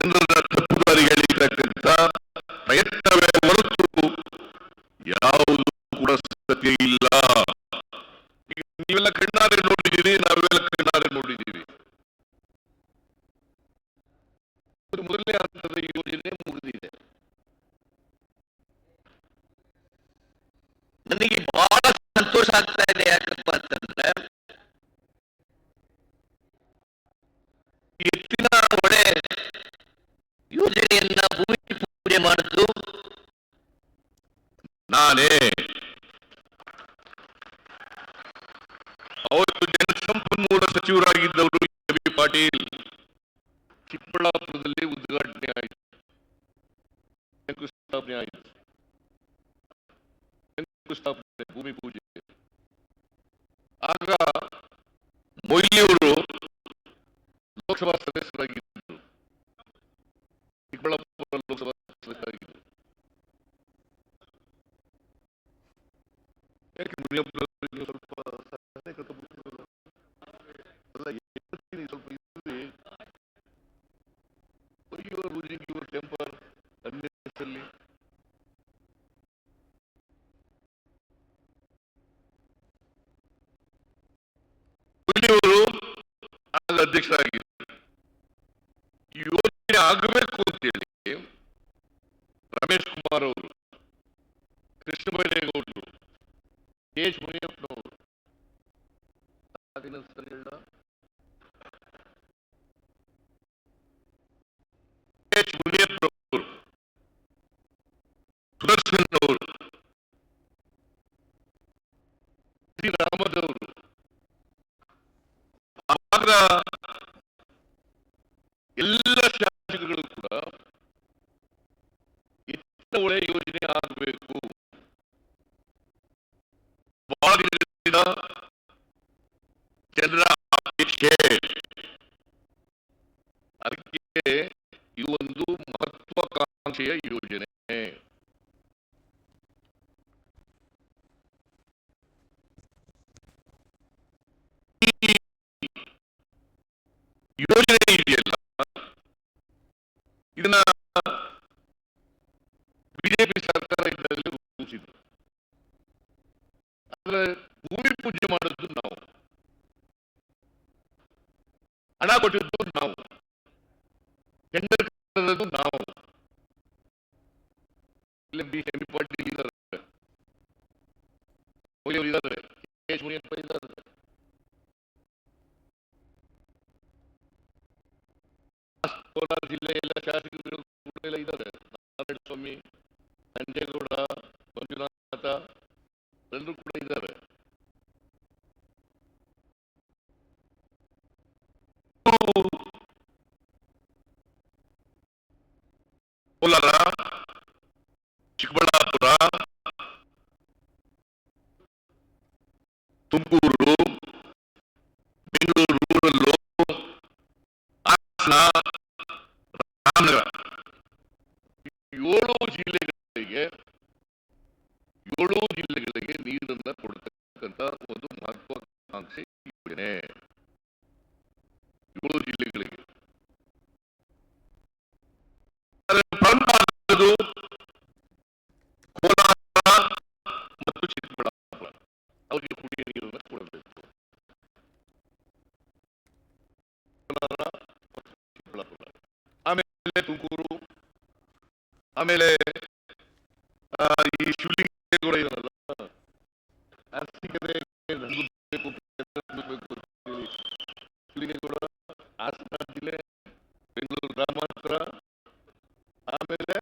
ಜನರನ್ನ ತಪ್ಪುದಾರಿಗೆ ಎಳೀತಕ್ಕಂಥ ಪ್ರಯತ್ನವೇ ಹೊರತು ಯಾವುದು ಕೂಡ ಸತ್ಯ ಇಲ್ಲ. ನೀವೆಲ್ಲ ಕಣ್ಣಾರೆ ನೋಡಿದ್ದೀರಿ, ನಾವೆಲ್ಲ ಕಣ್ಣಾರೆ ನೋಡಿದ್ದೀವಿ. ಮೊದಲನೇ ಹಂತದ ಯೋಜನೆ ಮುಗಿದಿದೆ. ನನಗೆ ಬಹಳ ಸಂತೋಷ ಆಗ್ತಾ ಇದೆ. ಯಾಕಪ್ಪ ಅಂತಂದ್ರೆ, ಎತ್ತಿನ ಹೊಳೆ ಯೋಜನೆಯನ್ನ ಭೂಮಿ ಪೂಜೆ ಮಾಡಿದ್ದು ನಾನೇ. ಅವತ್ತು ಜಲಸಂಪನ್ಮೂಲ ಸಚಿವರಾಗಿದ್ದವರು ಎಂ ಬಿ ಪಾಟೀಲ್ ಚಿಕ್ಕಬಳ್ಳಾಪುರದಲ್ಲಿ ಉದ್ಘಾಟನೆ ಆಯಿತು, ಶಂಕುಸ್ಥಾಪನೆ ಆಯಿತು. ಶಂಕುಸ್ಥಾಪನೆ ಭೂಮಿ ಪೂಜೆ ಆಗ ಮೊಯ್ಲಿಯವರು ಲೋಕಸಭಾ ಸದಸ್ಯರಾಗಿದ್ದರು, ಚಿಕ್ಕಬಳ್ಳಾಪುರ ಲೋಕಸಭಾ ಸದಸ್ಯರಾಗಿದ್ದರು. ಯಾಕೆ ಮುನಿಯಪ್ಪನವರಿಗೆ ಸ್ವಲ್ಪ ಅಲ್ಲ, ಸ್ವಲ್ಪ ಇದ್ರಿ losing your temper unnecessarily. ಆಗ ಅಧ್ಯಕ್ಷರಾಗಿದ್ದರು. ಈ ಯೋಜನೆ ಆಗಬೇಕು ಅಂತೇಳಿ ರಮೇಶ್ ಕುಮಾರ್ ಅವರು, ಕೃಷ್ಣ ಬೈರೇಗೌಡರು, ಕೆ ಎಚ್ ಮುನಿಯಪ್ಪನವರು, ಮುನಿಯಪ್ಪನವರು, ಸುದರ್ಶನ್ ಅವರು, ಶ್ರೀರಾಮದವರು, ಆಗ ಎಲ್ಲ ಶಾಸಕಗಳು ಕೂಡ ಎತ್ತಿನ ಹೊಳೆ ಯೋಜನೆ ಆಗಬೇಕು, ಬಹಳ ದಿನದಿಂದ ಜನರ ಅಪೇಕ್ಷೆ, ಅದಕ್ಕೆ ಇದು ಒಂದು ಮಹತ್ವಾಕಾಂಕ್ಷೆಯ ಯೋಜನೆ. ಯೋಜನೆ ಇದೆಯಲ್ಲ, ಇದನ್ನ ಬಿಜೆಪಿ ಸರ್ಕಾರ ಇದರಲ್ಲಿ ರೂಪಿಸಿದ್ರು. ಆದ್ರೆ ಭೂಮಿ ಪೂಜೆ ಮಾಡೋದು ನಾವು, ಹಣ ಕೊಟ್ಟಿದ್ದು ನಾವು, ಟೆಂಡರ್ ಕರೆದದ್ದು ನಾವು. ಇಲ್ಲಿ ಎಂ ಬಿ ಪಾಟೀಲ್ ಇದ್ದಾರೆ, ಇದ್ದಾರೆ, ಕೆ ಎಚ್ ಮುನಿಯಪ್ಪ ಇದ್ದಾರೆ, ಕೋಲಾರ ಜಿಲ್ಲೆ ಎಲ್ಲ ಶಾಸಕರು ಕೂಡ ಎಲ್ಲ ಇದ್ದಾರೆ, ನಾರಾಯಣ ಸ್ವಾಮಿ, ನಂಜೇಗೌಡ, ಮಂಜುನಾಥ ಎಲ್ಲರೂ ಕೂಡ ಇದ್ದಾರೆ. ಕೋಲಾರ, ಚಿಕ್ಕಬಳ್ಳಾಪುರ, ತುಮಕೂರು, ಬೆಂಗಳೂರು ರೂರಲ್ಲು, ಹಾಸನ, ರಾಮನಗರ ಜಿಲ್ಲೆಗಳಿಗೆ 7 ಜಿಲ್ಲೆಗಳಿಗೆ ನೀರನ್ನ ಕೊಡ್ತಕ್ಕಂತ ಒಂದು ಮಹತ್ವಾಕಾಂಕ್ಷೆ ಯೋಜನೆ. 7 ಜಿಲ್ಲೆಗಳಿಗೆ ಪ್ರಾರಂಭ ಆಗೋದು ಕೋಲಾರ ಮತ್ತು ಚಿಕ್ಕಬಳ್ಳಾಪುರ. ಅವರಿಗೆ ಕುಡಿಯುವ ನೀರನ್ನು ಕೊಡಬೇಕು. ಕೋಲಾರ ಮತ್ತು ಚಿಕ್ಕಬಳ್ಳಾಪುರ, ಆಮೇಲೆ ತುಮಕೂರು, ಆಮೇಲೆ ಈ ಶಿವಲಿಂಗೇಗೌಡ ಇದನ್ನಲ್ಲ ಆರ್ಥಿಕತೆ ಶಿವಲಿಂಗೇಗೌಡ, ಹಾಸನ ಜಿಲ್ಲೆ, ಬೆಂಗಳೂರು ಗ್ರಾಮಾಂತರ, ಆಮೇಲೆ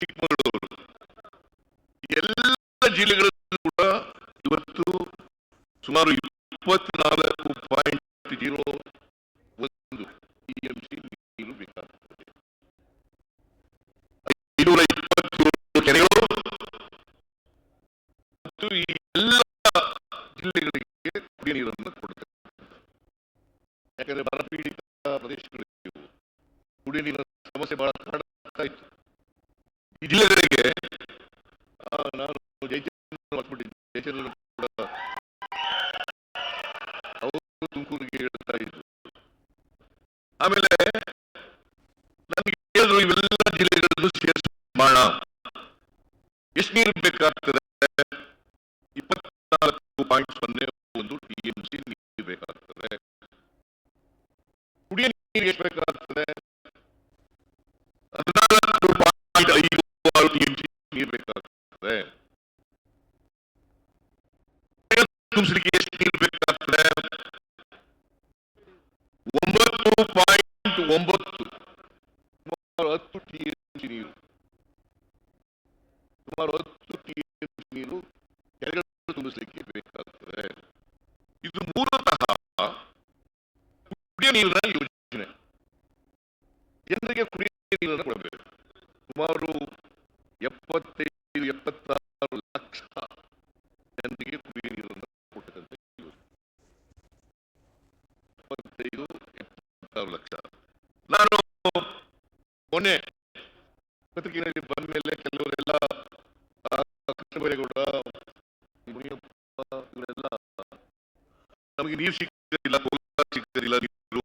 ಚಿಕ್ಕಮಗಳೂರು ಎಲ್ಲ ಜಿಲ್ಲೆಗಳಲ್ಲೂ ಕೂಡ ಇವತ್ತು ಸುಮಾರು 24.01 TMC ನೀರು ಬೇಕಾಗುತ್ತದೆ. 527 ಕೆರೆಗಳು ಮತ್ತು ಈ ಎಲ್ಲ ಜಿಲ್ಲೆಗಳಿಗೆ ಕುಡಿಯ ನೀರನ್ನು ಕೊಡುತ್ತದೆ. ಯಾಕಂದ್ರೆ ಬರಪೀಡಿತ ಪ್ರದೇಶಗಳಿಗೆ ಕುಡಿಯ ನೀರಿನ ಸಮಸ್ಯೆ ಬಹಳ ಕಾಡ್ತಾ ಇತ್ತು. ಈ ಜಿಲ್ಲೆಗಳಿಗೆ ನಾನು ಜಯಚಂದ್ರ ಕೂಡ ಅವರು ತುಮಕೂರಿಗೆ ಹೇಳ್ತಾ ಇದ್ರು. ಆಮೇಲೆ ನನಗೆ ಹೇಳಿದ್ರು ಇವೆಲ್ಲ ಜಿಲ್ಲೆಗಳನ್ನು ಸೇರಿಸಿ ಮಾಡೋಣ. ಎಷ್ಟು ನೀರು ಬೇಕಾಗ್ತದೆ? 24.01 TMC ನೀರು ಬೇಕಾಗ್ತದೆ. ಕುಡಿಯ ನೀರು ಎಷ್ಟು ಬೇಕಾಗ್ತದೆ? 14.56 TMC ನೀರು ಬೇಕಾಗ್ತದೆ. ತುಂಬಿಸಲಿಕ್ಕೆ ಎಷ್ಟು ನೀರು ಬೇಕಾಗ್ತದೆ? 9.9 ಸುಮಾರು 10 TMC ನೀರು, ಸುಮಾರು 10 TMC ನೀರು ಕೆರೆಗಳನ್ನು ತುಂಬಿಸಲಿಕ್ಕೆ ಬೇಕಾಗ್ತದೆ. ಇದು ಮೂಲತಃ ಕುಡಿಯ ನೀರಿನ ಯೋಜನೆ. ಜನರಿಗೆ ಕುಡಿಯ ನೀರನ್ನು ಕೊಡಬೇಕು. ಸುಮಾರು 75-76 ಲಕ್ಷ ಜನರಿಗೆ ಕುಡಿಯ ನೀರನ್ನು ಕೊಟ್ಟಂತೆ ಯೋಜನೆ. 75-76 ಲಕ್ಷ. ನಾನು ಮೊನ್ನೆ ಪತ್ರಿಕೆಯಲ್ಲಿ ಬಂದ ಮೇಲೆ ಕೆಲವರೆಲ್ಲ ಕೃಷ್ಣ ಬೈರೇಗೌಡ, ಮುನಿಯಪ್ಪ ಇವರೆಲ್ಲ ನಮಗೆ ನೀರು ಸಿಕ್ಕದಿಲ್ಲ, ಕೋಲಾರ ಸಿಕ್ಕದಿಲ್ಲ, ನೀರು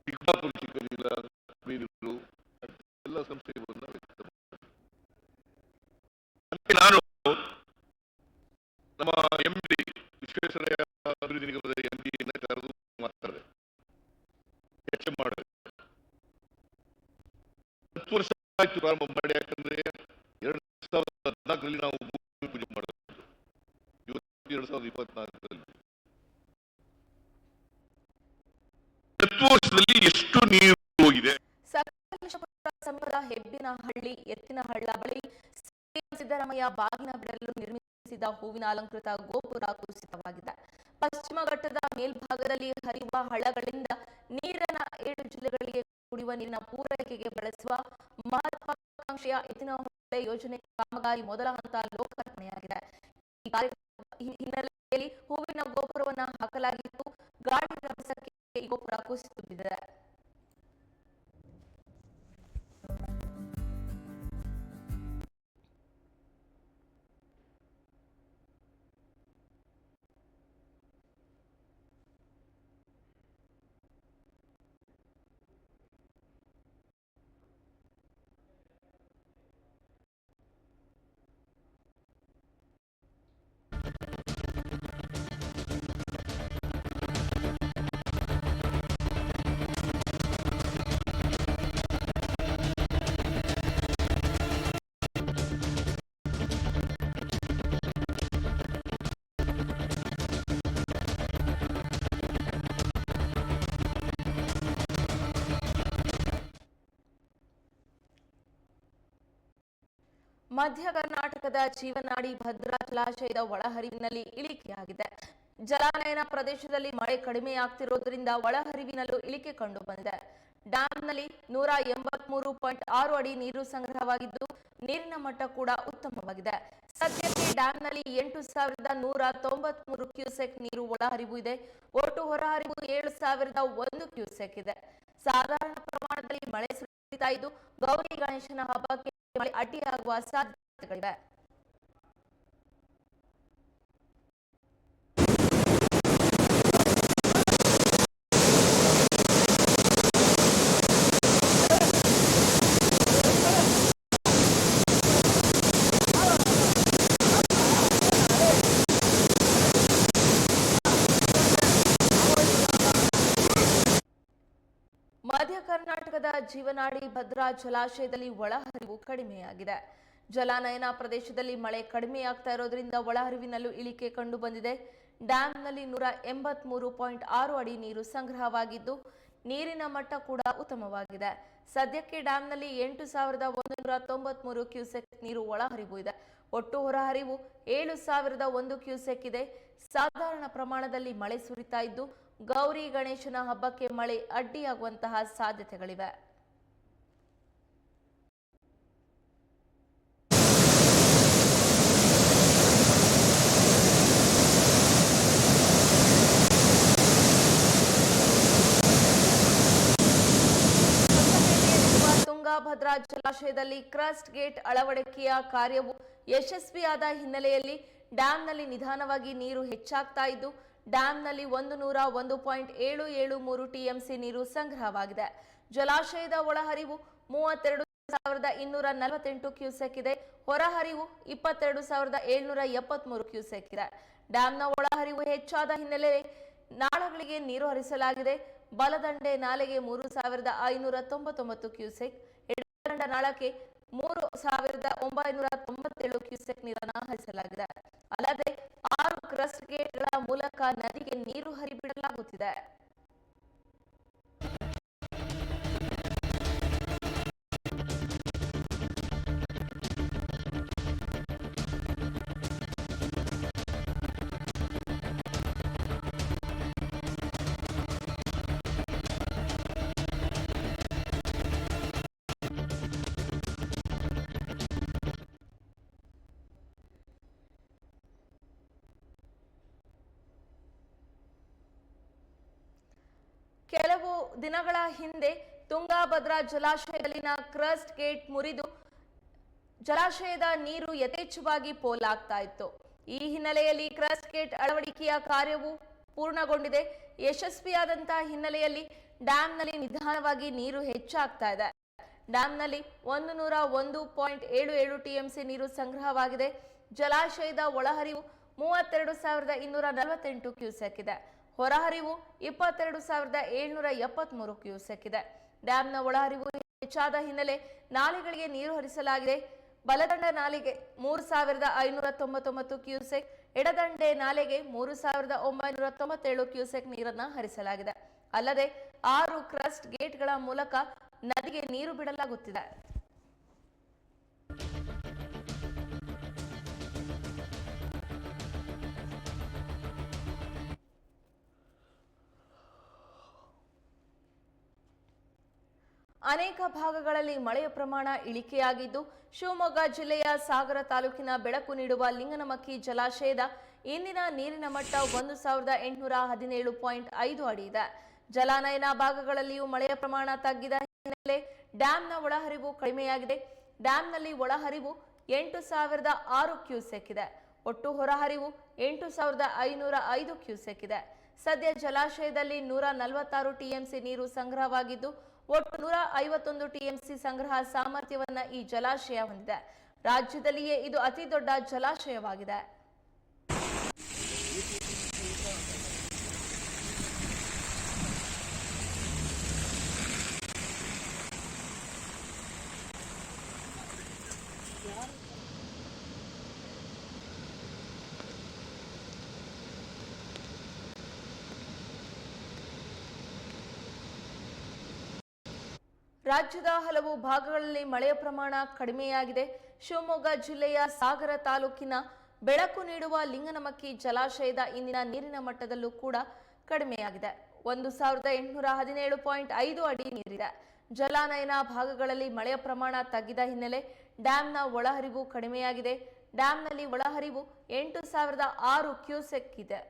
ಚಿಕ್ಕಬಳ್ಳಾಪುರ ಸಿಕ್ಕದಿಲ್ಲ, ನೀರು ಎಲ್ಲ ಸಂಶಯವನ್ನು ವ್ಯಕ್ತಪಡಿಸಿದ್ದಾರೆ. ಅದಕ್ಕೆ ನಾನು ನಮ್ಮ MD ವಿಶ್ವೇಶ್ವರಯ್ಯ ಅಭಿವೃದ್ಧಿ ನಿಗಮದ MD ಕರೆದು ಮಾತಾಡಿದೆ, ಚರ್ಚೆ ಮಾಡಿದೆ. 10 ವರ್ಷ ಆಯ್ತು ಪ್ರಾರಂಭ ಮಾಡಿ. ಯಾಕಂದ್ರೆ 2014 ನಾವು ಭೂಮಿ ಪೂಜೆ ಮಾಡಿದ್ವಿ. ಇವತ್ತು 2024 10 ವರ್ಷದಲ್ಲಿ ಎಷ್ಟು ನೀರು ಹೋಗಿದೆ? ಸಮೀಪದ ಹೆಬ್ಬಿನಹಳ್ಳಿ ಎತ್ತಿನಹಳ್ಳ ಬಳಿ ಸಿದ್ದರಾಮಯ್ಯ ಬಾಗಿನ ಬಿಡಲು ನಿರ್ಮಿಸಿದ ಹೂವಿನ ಅಲಂಕೃತ ಗೋಪುರ ಕುಸಿತವಾಗಿದೆ. ಪಶ್ಚಿಮ ಘಟ್ಟದ ಮೇಲ್ಭಾಗದಲ್ಲಿ ಹರಿಯುವ ಹಳ್ಳಗಳಿಂದ ನೀರನ್ನ 7 ಜಿಲ್ಲೆಗಳಿಗೆ ಕುಡಿಯುವ ನೀರಿನ ಪೂರೈಕೆಗೆ ಬಳಸುವ ಮಹತ್ವಾಕಾಂಕ್ಷೆಯ ಎತ್ತಿನಹೊಳೆ ಯೋಜನೆ ಕಾಮಗಾರಿ ಮೊದಲ ಹಂತ ಲೋಕಾರ್ಪಣೆಯಾಗಿದೆ. ಈ ಕಾರ್ಯಕ್ರಮ ಹಿನ್ನೆಲೆಯಲ್ಲಿ ಹೂವಿನ ಗೋಪುರವನ್ನು ಹಾಕಲಾಗಿದ್ದು, ಗಾಳಿ ರಭಸಕ್ಕೆ ಈ ಗೋಪುರ ಕುಸಿದು ಬಿದ್ದಿದೆ. ಮಧ್ಯ ಕರ್ನಾಟಕದ ಜೀವನಾಡಿ ಭದ್ರಾ ಜಲಾಶಯದ ಒಳಹರಿವಿನಲ್ಲಿ ಇಳಿಕೆಯಾಗಿದೆ. ಜಲಾನಯನ ಪ್ರದೇಶದಲ್ಲಿ ಮಳೆ ಕಡಿಮೆಯಾಗ್ತಿರೋದ್ರಿಂದ ಒಳಹರಿವಿನಲ್ಲೂ ಇಳಿಕೆ ಕಂಡು ಬಂದಿದೆ. ಡ್ಯಾಂನಲ್ಲಿ 183.6 ಅಡಿ ನೀರು ಸಂಗ್ರಹವಾಗಿದ್ದು, ನೀರಿನ ಮಟ್ಟ ಕೂಡ ಉತ್ತಮವಾಗಿದೆ. ಸದ್ಯಕ್ಕೆ ಡ್ಯಾಂನಲ್ಲಿ 8,193 ಕ್ಯೂಸೆಕ್ ನೀರು ಒಳಹರಿವು ಇದೆ. ಒಟ್ಟು ಹೊರಹರಿವು 7,001 ಕ್ಯೂಸೆಕ್ ಇದೆ. ಸಾಧಾರಣ ಪ್ರಮಾಣದಲ್ಲಿ ಜಲಾಶಯದಲ್ಲಿ ಮಳೆ ಸುರಿತಾ ಇದ್ದು ಗೌರಿ ಗಣೇಶನ ಹಬ್ಬಕ್ಕೆ ಮಳೆ ಅಡ್ಡಿಯಾಗುವ ಸಾಧ್ಯತೆಗಳಿವೆ. ಮಧ್ಯ ಕರ್ನಾಟಕದ ಜೀವನಾಡಿ ಭದ್ರಾ ಜಲಾಶಯದಲ್ಲಿ ಒಳಹರಿವು ಕಡಿಮೆಯಾಗಿದೆ. ಜಲಾನಯನ ಪ್ರದೇಶದಲ್ಲಿ ಮಳೆ ಕಡಿಮೆಯಾಗ್ತಾ ಇರೋದ್ರಿಂದ ಒಳಹರಿವಿನಲ್ಲೂ ಇಳಿಕೆ ಕಂಡು ಬಂದಿದೆ. ಡ್ಯಾಂನಲ್ಲಿ 183.6 ಅಡಿ ನೀರು ಸಂಗ್ರಹವಾಗಿದ್ದು ನೀರಿನ ಮಟ್ಟ ಕೂಡ ಉತ್ತಮವಾಗಿದೆ. ಸದ್ಯಕ್ಕೆ ಡ್ಯಾಂನಲ್ಲಿ 8,193 ಕ್ಯೂಸೆಕ್ ನೀರು ಒಳಹರಿವು ಇದೆ. ಒಟ್ಟು ಹೊರಹರಿವು 7,001 ಕ್ಯೂಸೆಕ್ ಇದೆ. ಸಾಧಾರಣ ಪ್ರಮಾಣದಲ್ಲಿ ಮಳೆ ಸುರಿತಾ ಇದ್ದು ಗೌರಿ ಗಣೇಶನ ಹಬ್ಬಕ್ಕೆ ಮಳೆ ಅಡ್ಡಿಯಾಗುವಂತಹ ಸಾಧ್ಯತೆಗಳಿವೆ. ತುಂಗಾಭದ್ರಾ ಜಲಾಶಯದಲ್ಲಿ ಕ್ರಸ್ಟ್ ಗೇಟ್ ಅಳವಡಿಕೆಯ ಕಾರ್ಯವು ಯಶಸ್ವಿಯಾದ ಹಿನ್ನೆಲೆಯಲ್ಲಿ ಡ್ಯಾಂನಲ್ಲಿ ನಿಧಾನವಾಗಿ ನೀರು ಹೆಚ್ಚಾಗ್ತಾ ಇದ್ದು ಡ್ಯಾಂನಲ್ಲಿ 101.773 ಟಿಎಂಸಿ ನೀರು ಸಂಗ್ರಹವಾಗಿದೆ. ಜಲಾಶಯದ ಒಳಹರಿವು 32,248 ಕ್ಯೂಸೆಕ್ ಇದೆ. ಹೊರಹರಿವು 22,773 ಕ್ಯೂಸೆಕ್ ಇದೆ. ಡ್ಯಾಂನ ಒಳಹರಿವು ಹೆಚ್ಚಾದ ಹಿನ್ನೆಲೆ ನಾಳಗಳಿಗೆ ನೀರು ಹರಿಸಲಾಗಿದೆ. ಬಲದಂಡೆ ನಾಲೆಗೆ 3,599 ಕ್ಯೂಸೆಕ್, ಎಡದಂಡ ನಾಳಕ್ಕೆ 3,997 ಕ್ಯೂಸೆಕ್ ನೀರನ್ನು ಹರಿಸಲಾಗಿದೆ. ಅಲ್ಲದೆ 6 ಕ್ರಸ್ಟ್ ಗೇಟ್ಗಳ ಮೂಲಕ ನದಿಗೆ ನೀರು ಹರಿಬಿಡಲಾಗುತ್ತಿದೆ. ಕೆಲವು ದಿನಗಳ ಹಿಂದೆ ತುಂಗಾಭದ್ರಾ ಜಲಾಶಯದಲ್ಲಿನ ಕ್ರಸ್ಟ್ ಗೇಟ್ ಮುರಿದು ಜಲಾಶಯದ ನೀರು ಯಥೇಚ್ಛವಾಗಿ ಪೋಲಾಗ್ತಾ ಇತ್ತು. ಈ ಹಿನ್ನೆಲೆಯಲ್ಲಿ ಕ್ರಸ್ಟ್ ಗೇಟ್ ಅಳವಡಿಕೆಯ ಕಾರ್ಯವು ಪೂರ್ಣಗೊಂಡಿದೆ. ಯಶಸ್ವಿಯಾದಂತಹ ಹಿನ್ನೆಲೆಯಲ್ಲಿ ಡ್ಯಾಂನಲ್ಲಿ ನಿಧಾನವಾಗಿ ನೀರು ಹೆಚ್ಚಾಗ್ತಾ ಇದೆ. ಡ್ಯಾಂನಲ್ಲಿ 101.77 ಟಿಎಂಸಿ ನೀರು ಸಂಗ್ರಹವಾಗಿದೆ. ಜಲಾಶಯದ ಒಳಹರಿವು 32,248 ಕ್ಯೂಸೆಕ್ ಇದೆ. ಹೊರಹರಿವು 22,773 ಕ್ಯೂಸೆಕ್ ಇದೆ. ಡ್ಯಾಂನ ಒಳಹರಿವು ಹೆಚ್ಚಾದ ಹಿನ್ನೆಲೆ ನಾಲೆಗಳಿಗೆ ನೀರು ಹರಿಸಲಾಗಿದೆ. ಬಲದಂಡ ನಾಲೆಗೆ 3,599 ಕ್ಯೂಸೆಕ್, ಎಡದಂಡೆ ನಾಲೆಗೆ 3,997 ಕ್ಯೂಸೆಕ್ ನೀರನ್ನು ಹರಿಸಲಾಗಿದೆ. ಅಲ್ಲದೆ 6 ಕ್ರಸ್ಟ್ ಗೇಟ್ಗಳ ಮೂಲಕ ನದಿಗೆ ನೀರು ಬಿಡಲಾಗುತ್ತಿದೆ. ಅನೇಕ ಭಾಗಗಳಲ್ಲಿ ಮಳೆಯ ಪ್ರಮಾಣ ಇಳಿಕೆಯಾಗಿದ್ದು ಶಿವಮೊಗ್ಗ ಜಿಲ್ಲೆಯ ಸಾಗರ ತಾಲೂಕಿನ ಬೆಳಕು ನೀಡುವ ಲಿಂಗನಮಕ್ಕಿ ಜಲಾಶಯದ ಇಂದಿನ ನೀರಿನ ಮಟ್ಟ 1,817.5 ಅಡಿ ಇದೆ. ಜಲಾನಯನ ಭಾಗಗಳಲ್ಲಿಯೂ ಮಳೆಯ ಪ್ರಮಾಣ ತಗ್ಗಿದ ಹಿನ್ನೆಲೆ ಡ್ಯಾಂನ ಒಳಹರಿವು ಕಡಿಮೆಯಾಗಿದೆ. ಡ್ಯಾಂನಲ್ಲಿ ಒಳಹರಿವು 8,006 ಕ್ಯೂಸೆಕ್ ಇದೆ. ಒಟ್ಟು ಹೊರಹರಿವು 8,505 ಕ್ಯೂಸೆಕ್ ಇದೆ. ಸದ್ಯ ಜಲಾಶಯದಲ್ಲಿ 146 ಟಿಎಂಸಿ ನೀರು ಸಂಗ್ರಹವಾಗಿದ್ದು ಒಟ್ಟು 151 ಟಿಎಂಸಿ ಸಂಗ್ರಹ ಸಾಮರ್ಥ್ಯವನ್ನ ಈ ಜಲಾಶಯ ಹೊಂದಿದೆ. ರಾಜ್ಯದಲ್ಲಿಯೇ ಇದು ಅತಿ ದೊಡ್ಡ ಜಲಾಶಯವಾಗಿದೆ. ರಾಜ್ಯದ ಹಲವು ಭಾಗಗಳಲ್ಲಿ ಮಳೆಯ ಪ್ರಮಾಣ ಕಡಿಮೆಯಾಗಿದೆ. ಶಿವಮೊಗ್ಗ ಜಿಲ್ಲೆಯ ಸಾಗರ ತಾಲೂಕಿನ ಬೆಳಕು ನೀಡುವ ಲಿಂಗನಮಕ್ಕಿ ಜಲಾಶಯದ ಇಂದಿನ ನೀರಿನ ಮಟ್ಟದಲ್ಲೂ ಕೂಡ ಕಡಿಮೆಯಾಗಿದೆ. 1,817.5 ಅಡಿ ನೀರಿದೆ. ಜಲಾನಯನ ಭಾಗಗಳಲ್ಲಿ ಮಳೆಯ ಪ್ರಮಾಣ ತಗ್ಗಿದ ಹಿನ್ನೆಲೆ ಡ್ಯಾಂನ ಒಳಹರಿವು ಕಡಿಮೆಯಾಗಿದೆ. ಡ್ಯಾಂನಲ್ಲಿ ಒಳಹರಿವು 8,006 ಕ್ಯೂಸೆಕ್ ಇದೆ.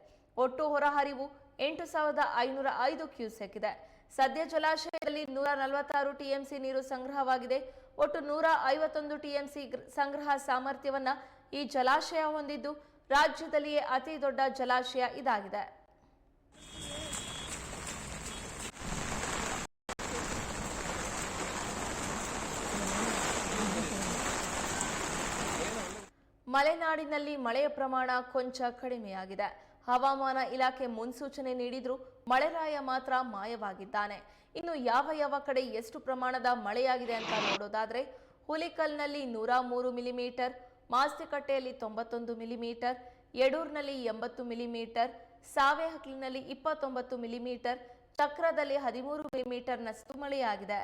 ಒಟ್ಟು ಹೊರಹರಿವು 8,505 ಕ್ಯೂಸೆಕ್ ಇದೆ. ಸದ್ಯ ಜಲಾಶಯದಲ್ಲಿ 146 ಟಿಎಂಸಿ ನೀರು ಸಂಗ್ರಹವಾಗಿದೆ. ಒಟ್ಟು 151 ಟಿಎಂಸಿ ಸಂಗ್ರಹ ಸಾಮರ್ಥ್ಯವನ್ನ ಈ ಜಲಾಶಯ ಹೊಂದಿದ್ದು ರಾಜ್ಯದಲ್ಲಿಯೇ ಅತಿ ದೊಡ್ಡ ಜಲಾಶಯ ಇದಾಗಿದೆ. ಮಲೆನಾಡಿನಲ್ಲಿ ಮಳೆಯ ಪ್ರಮಾಣ ಕೊಂಚ ಕಡಿಮೆಯಾಗಿದೆ. ಹವಾಮಾನ ಇಲಾಖೆ ಮುನ್ಸೂಚನೆ ನೀಡಿದ್ರೂ ಮಳೆರಾಯ ಮಾತ್ರ ಮಾಯವಾಗಿದ್ದಾನೆ. ಇನ್ನು ಯಾವ ಕಡೆ ಎಷ್ಟು ಪ್ರಮಾಣದ ಮಳೆಯಾಗಿದೆ ಅಂತ ನೋಡೋದಾದ್ರೆ ಹುಲಿಕಲ್ನಲ್ಲಿ 103 ಮಿಲಿಮೀಟರ್, ಮಾಸ್ತಿಕಟ್ಟೆಯಲ್ಲಿ 91 ಮಿಲಿಮೀಟರ್, ಯಡೂರಿನಲ್ಲಿ 80 ಮಿಲಿಮೀಟರ್, ಸಾವೆಹಕ್ಲಿನಲ್ಲಿ 29 ಮಿಲಿಮೀಟರ್, ಚಕ್ರದಲ್ಲಿ 13 ಮಿಲಿಮೀಟರ್ನಷ್ಟು ಮಳೆಯಾಗಿದೆ.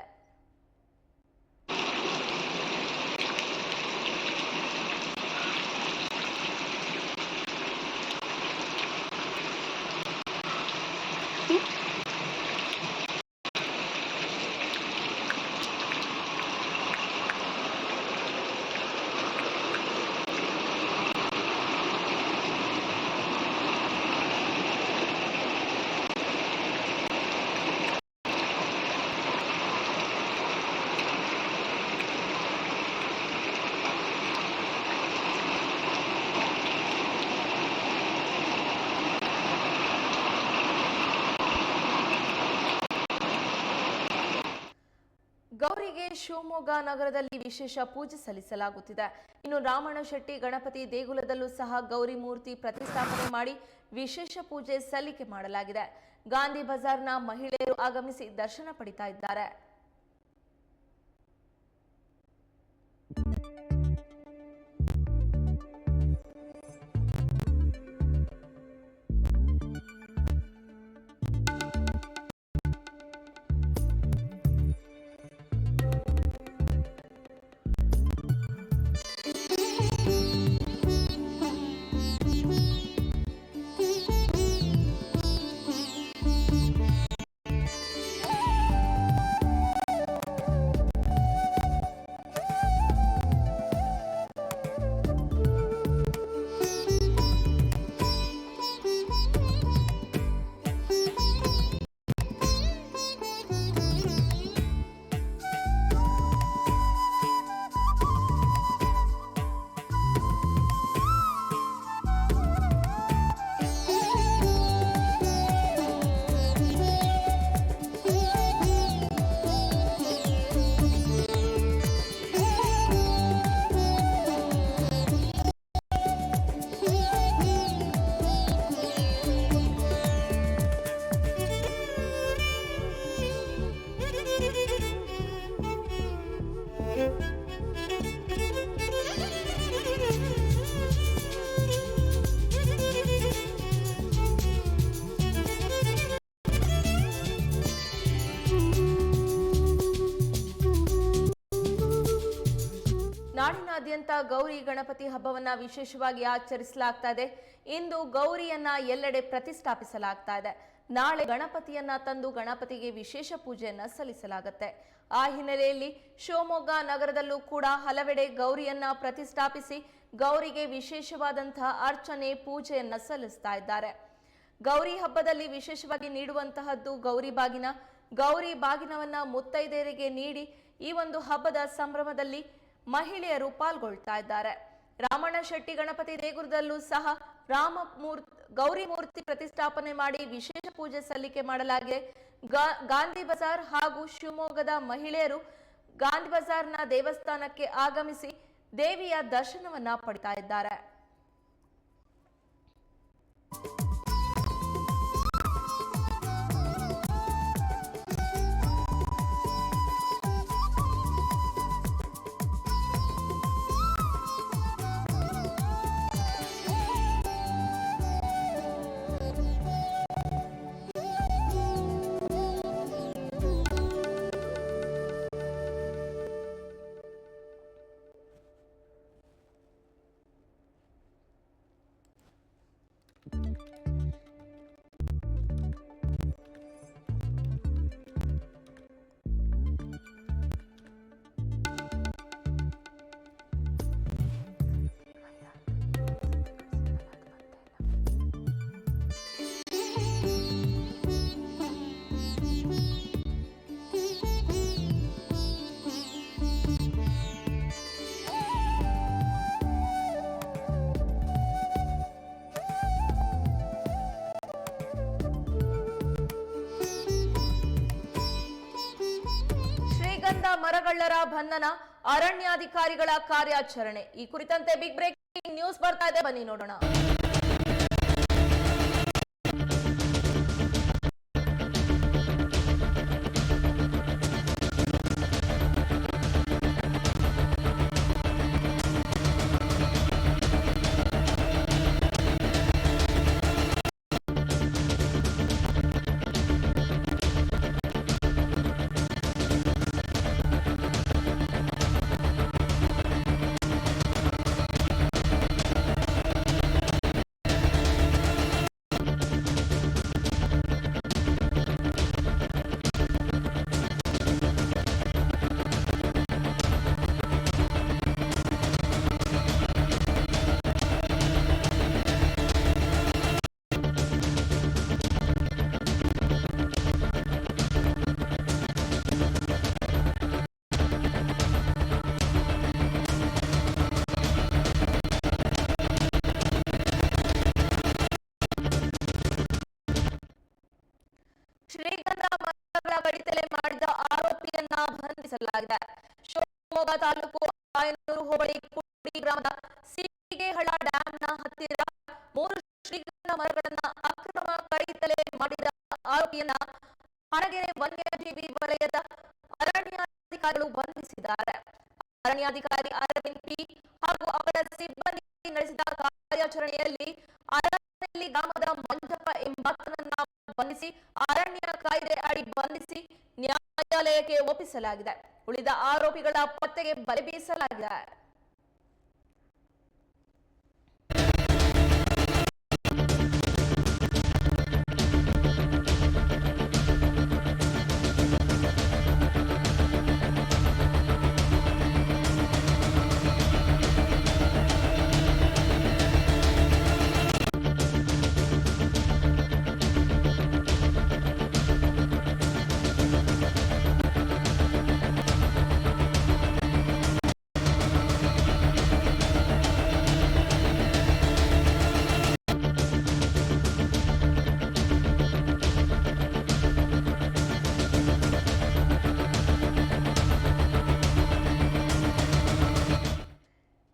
ಗೌರಿಗೆ ಶಿವಮೊಗ್ಗ ನಗರದಲ್ಲಿ ವಿಶೇಷ ಪೂಜೆ ಸಲ್ಲಿಸಲಾಗುತ್ತಿದೆ. ಇನ್ನು ರಾಮಣ್ಣಶೆಟ್ಟಿ ಗಣಪತಿ ದೇಗುಲದಲ್ಲೂ ಸಹ ಗೌರಿ ಮೂರ್ತಿ ಪ್ರತಿಷ್ಠಾಪನೆ ಮಾಡಿ ವಿಶೇಷ ಪೂಜೆ ಸಲ್ಲಿಕೆ ಮಾಡಲಾಗಿದೆ. ಗಾಂಧಿ ಬಜಾರ್ನ ಮಹಿಳೆಯರು ಆಗಮಿಸಿ ದರ್ಶನ ಪಡಿತಾ ಇದ್ದಾರೆ. ನಾಡಿನಾದ್ಯಂತ ಗೌರಿ ಗಣಪತಿ ಹಬ್ಬವನ್ನ ವಿಶೇಷವಾಗಿ ಆಚರಿಸಲಾಗ್ತಾ ಇದೆ. ಇಂದು ಗೌರಿಯನ್ನ ಎಲ್ಲೆಡೆ ಪ್ರತಿಷ್ಠಾಪಿಸಲಾಗ್ತಾ ಇದೆ. ನಾಳೆ ಗಣಪತಿಯನ್ನ ತಂದು ಗಣಪತಿಗೆ ವಿಶೇಷ ಪೂಜೆಯನ್ನ ಸಲ್ಲಿಸಲಾಗುತ್ತೆ. ಆ ಹಿನ್ನೆಲೆಯಲ್ಲಿ ಶಿವಮೊಗ್ಗ ನಗರದಲ್ಲೂ ಕೂಡ ಹಲವೆಡೆ ಗೌರಿಯನ್ನ ಪ್ರತಿಷ್ಠಾಪಿಸಿ ಗೌರಿಗೆ ವಿಶೇಷವಾದಂತಹ ಅರ್ಚನೆ ಪೂಜೆಯನ್ನ ಸಲ್ಲಿಸ್ತಾ ಇದ್ದಾರೆ. ಗೌರಿ ಹಬ್ಬದಲ್ಲಿ ವಿಶೇಷವಾಗಿ ನೀಡುವಂತಹದ್ದು ಗೌರಿ ಬಾಗಿನ. ಗೌರಿ ಬಾಗಿನವನ್ನ ಮುತ್ತೈದೆಯರಿಗೆ ನೀಡಿ ಈ ಒಂದು ಹಬ್ಬದ ಸಂಭ್ರಮದಲ್ಲಿ ಮಹಿಳೆಯರು ಪಾಲ್ಗೊಳ್ತಾ ಇದ್ದಾರೆ. ರಾಮಣ್ಣಶೆಟ್ಟಿ ಗಣಪತಿ ದೇಗುಲದಲ್ಲೂ ಸಹ ಗೌರಿ ಮೂರ್ತಿ ಪ್ರತಿಷ್ಠಾಪನೆ ಮಾಡಿ ವಿಶೇಷ ಪೂಜೆ ಸಲ್ಲಿಕೆ ಮಾಡಲಾಗಿದೆ. ಗಾಂಧಿ ಬಜಾರ್ ಹಾಗೂ ಶಿವಮೊಗ್ಗದ ಮಹಿಳೆಯರು ಗಾಂಧಿ ಬಜಾರ್ನ ದೇವಸ್ಥಾನಕ್ಕೆ ಆಗಮಿಸಿ ದೇವಿಯ ದರ್ಶನವನ್ನ ಪಡಿತಾ ಇದ್ದಾರೆ. ಶ್ರೀಗಂಧ ಮರಗಳ್ಳರ ಬಂಧನ, ಅರಣ್ಯಾಧಿಕಾರಿಗಳ ಕಾರ್ಯಾಚರಣೆ. ಈ ಕುರಿತಂತೆ ಬಿಗ್ ಬ್ರೇಕಿಂಗ್ ನ್ಯೂಸ್ ಬರ್ತಾ ಇದೆ, ಬನ್ನಿ ನೋಡೋಣ. ಶ್ರೀಗಂಧ ಮರಗಳ ಕಡಿತಲೆ ಮಾಡಿದ ಆರೋಪಿಯನ್ನ ಬಂಧಿಸಲಾಗಿದೆ. ಶಿವಮೊಗ್ಗ ತಾಲೂಕು ಆಯನೂರು ಹೋಬಳಿ ಕುಡಿ ಗ್ರಾಮದ ಸೀಗೆಹಳ್ಳ ಡ್ಯಾಂನ ಹತ್ತಿರ 3 ಶ್ರೀಗಂಧ ಮರಗಳನ್ನ ಅಕ್ರಮ ಕಡಿತಲೆ ಮಾಡಿದ ಆರೋಪಿಯನ್ನ ಹಣಗೆರೆ ವನ್ಯಜೀವಿ ವಲಯದ ಅರಣ್ಯಾಧಿಕಾರಿಗಳು ಬಂಧಿಸಿದ್ದಾರೆ. ಅರಣ್ಯಾಧಿಕಾರಿ ಅರವಿಂದ್ ಪಿ ಹಾಗೂ ಅವರ ಸಿಬ್ಬಂದಿ ನಡೆಸಿದ ಕಾರ್ಯಾಚರಣೆಯಲ್ಲಿ ಅರಣ್ಯದಲ್ಲಿ ಗ್ರಾಮದ ಮಂಜಪ್ಪ ಎಂಬಾತನನ್ನ ಬಂಧಿಸಿ ಅರಣ್ಯ ಕಾಯ್ದೆ ಅಡಿ ಬಂಧಿಸಿ ನ್ಯಾಯಾಲಯಕ್ಕೆ ಒಪ್ಪಿಸಲಾಗಿದೆ. ಉಳಿದ ಆರೋಪಿಗಳ ಪತ್ತೆಗೆ ಬಲೆ ಬೀಸಲಾಗಿದೆ.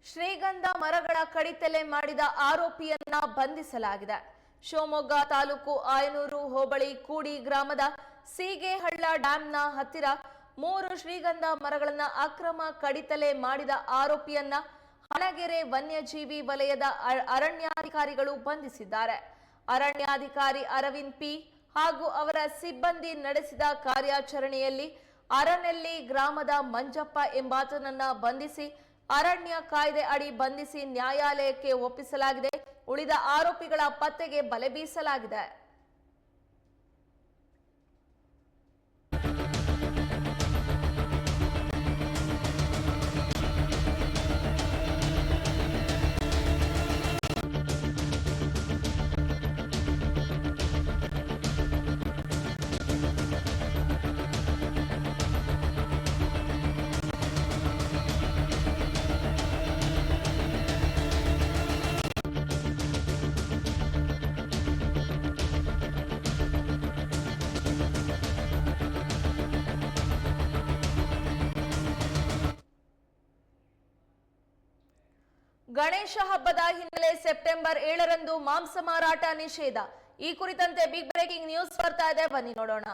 ಶ್ರೀಗಂಧ ಮರಗಳ ಕಡಿತಲೆ ಮಾಡಿದ ಆರೋಪಿಯನ್ನ ಬಂಧಿಸಲಾಗಿದೆ. ಶಿವಮೊಗ್ಗ ತಾಲೂಕು ಆಯನೂರು ಹೋಬಳಿ ಕೂಡಿ ಗ್ರಾಮದ ಸೀಗೆಹಳ್ಳ ಡ್ಯಾಂನ ಹತ್ತಿರ 3 ಶ್ರೀಗಂಧ ಮರಗಳನ್ನ ಅಕ್ರಮ ಕಡಿತಲೆ ಮಾಡಿದ ಆರೋಪಿಯನ್ನ ಹಣಗೆರೆ ವನ್ಯಜೀವಿ ವಲಯದ ಅರಣ್ಯಾಧಿಕಾರಿಗಳು ಬಂಧಿಸಿದ್ದಾರೆ. ಅರಣ್ಯಾಧಿಕಾರಿ ಅರವಿಂದ್ ಪಿ ಹಾಗೂ ಅವರ ಸಿಬ್ಬಂದಿ ನಡೆಸಿದ ಕಾರ್ಯಾಚರಣೆಯಲ್ಲಿ ಅರನೆಲ್ಲಿ ಗ್ರಾಮದ ಮಂಜಪ್ಪ ಎಂಬಾತನನ್ನ ಬಂಧಿಸಿ ಅರಣ್ಯ ಕಾಯ್ದೆ ಅಡಿ ಬಂಧಿಸಿ ನ್ಯಾಯಾಲಯಕ್ಕೆ ಒಪ್ಪಿಸಲಾಗಿದೆ. ಉಳಿದ ಆರೋಪಿಗಳ ಪತ್ತೆಗೆ ಬಲೆ ಬೀಸಲಾಗಿದೆ. ಗಣೇಶ ಹಬ್ಬದ ಹಿನ್ನೆಲೆ ಸೆಪ್ಟೆಂಬರ್ 7ರಂದು ಮಾಂಸ ಮಾರಾಟ ನಿಷೇಧ. ಈ ಕುರಿತಂತೆ ಬಿಗ್ ಬ್ರೇಕಿಂಗ್ ನ್ಯೂಸ್ ಬರ್ತಾ ಇದೆ, ಬನ್ನಿ ನೋಡೋಣ.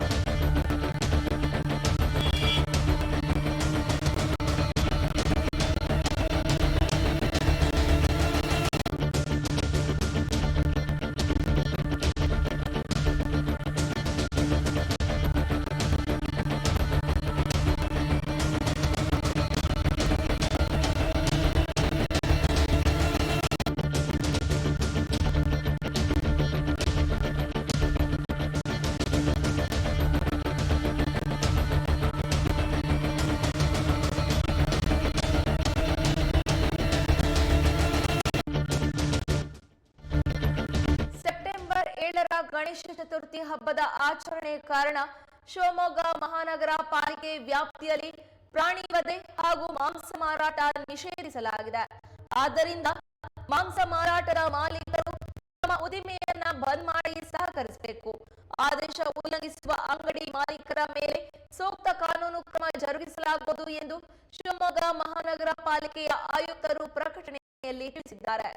ಗಣೇಶ ಚತುರ್ಥಿ ಹಬ್ಬದ ಆಚರಣೆ ಕಾರಣ ಶಿವಮೊಗ್ಗ ಮಹಾನಗರ ಪಾಲಿಕೆ ವ್ಯಾಪ್ತಿಯಲ್ಲಿ ಪ್ರಾಣಿ ವಧೆ ಹಾಗೂ ಮಾಂಸ ಮಾರಾಟ ನಿಷೇಧಿಸಲಾಗಿದೆ. ಆದ್ದರಿಂದ ಮಾಂಸ ಮಾರಾಟದ ಮಾಲೀಕರು ತಮ್ಮ ಉದ್ದಿಮೆಯನ್ನ ಬಂದ್ ಮಾಡಿ ಸಹಕರಿಸಬೇಕು. ಆದೇಶ ಉಲ್ಲಂಘಿಸುವ ಅಂಗಡಿ ಮಾಲೀಕರ ಮೇಲೆ ಸೂಕ್ತ ಕಾನೂನು ಕ್ರಮ ಜರುಗಿಸಲಾಗುವುದು ಎಂದು ಶಿವಮೊಗ್ಗ ಮಹಾನಗರ ಪಾಲಿಕೆಯ ಆಯುಕ್ತರು ಪ್ರಕಟಣೆಯಲ್ಲಿ ತಿಳಿಸಿದ್ದಾರೆ.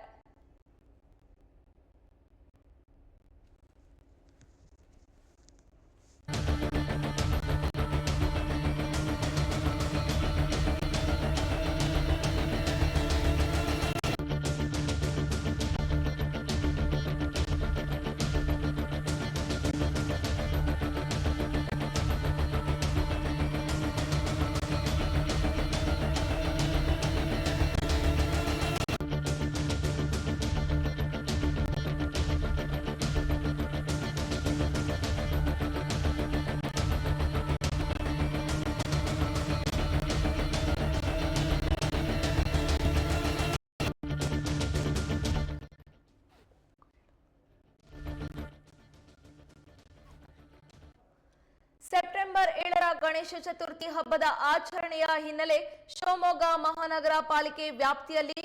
ಸೆಪ್ಟೆಂಬರ್ 7ರ ಗಣೇಶ ಚತುರ್ಥಿ ಹಬ್ಬದ ಆಚರಣೆಯ ಹಿನ್ನೆಲೆ ಶಿವಮೊಗ್ಗ ಮಹಾನಗರ ಪಾಲಿಕೆ ವ್ಯಾಪ್ತಿಯಲ್ಲಿ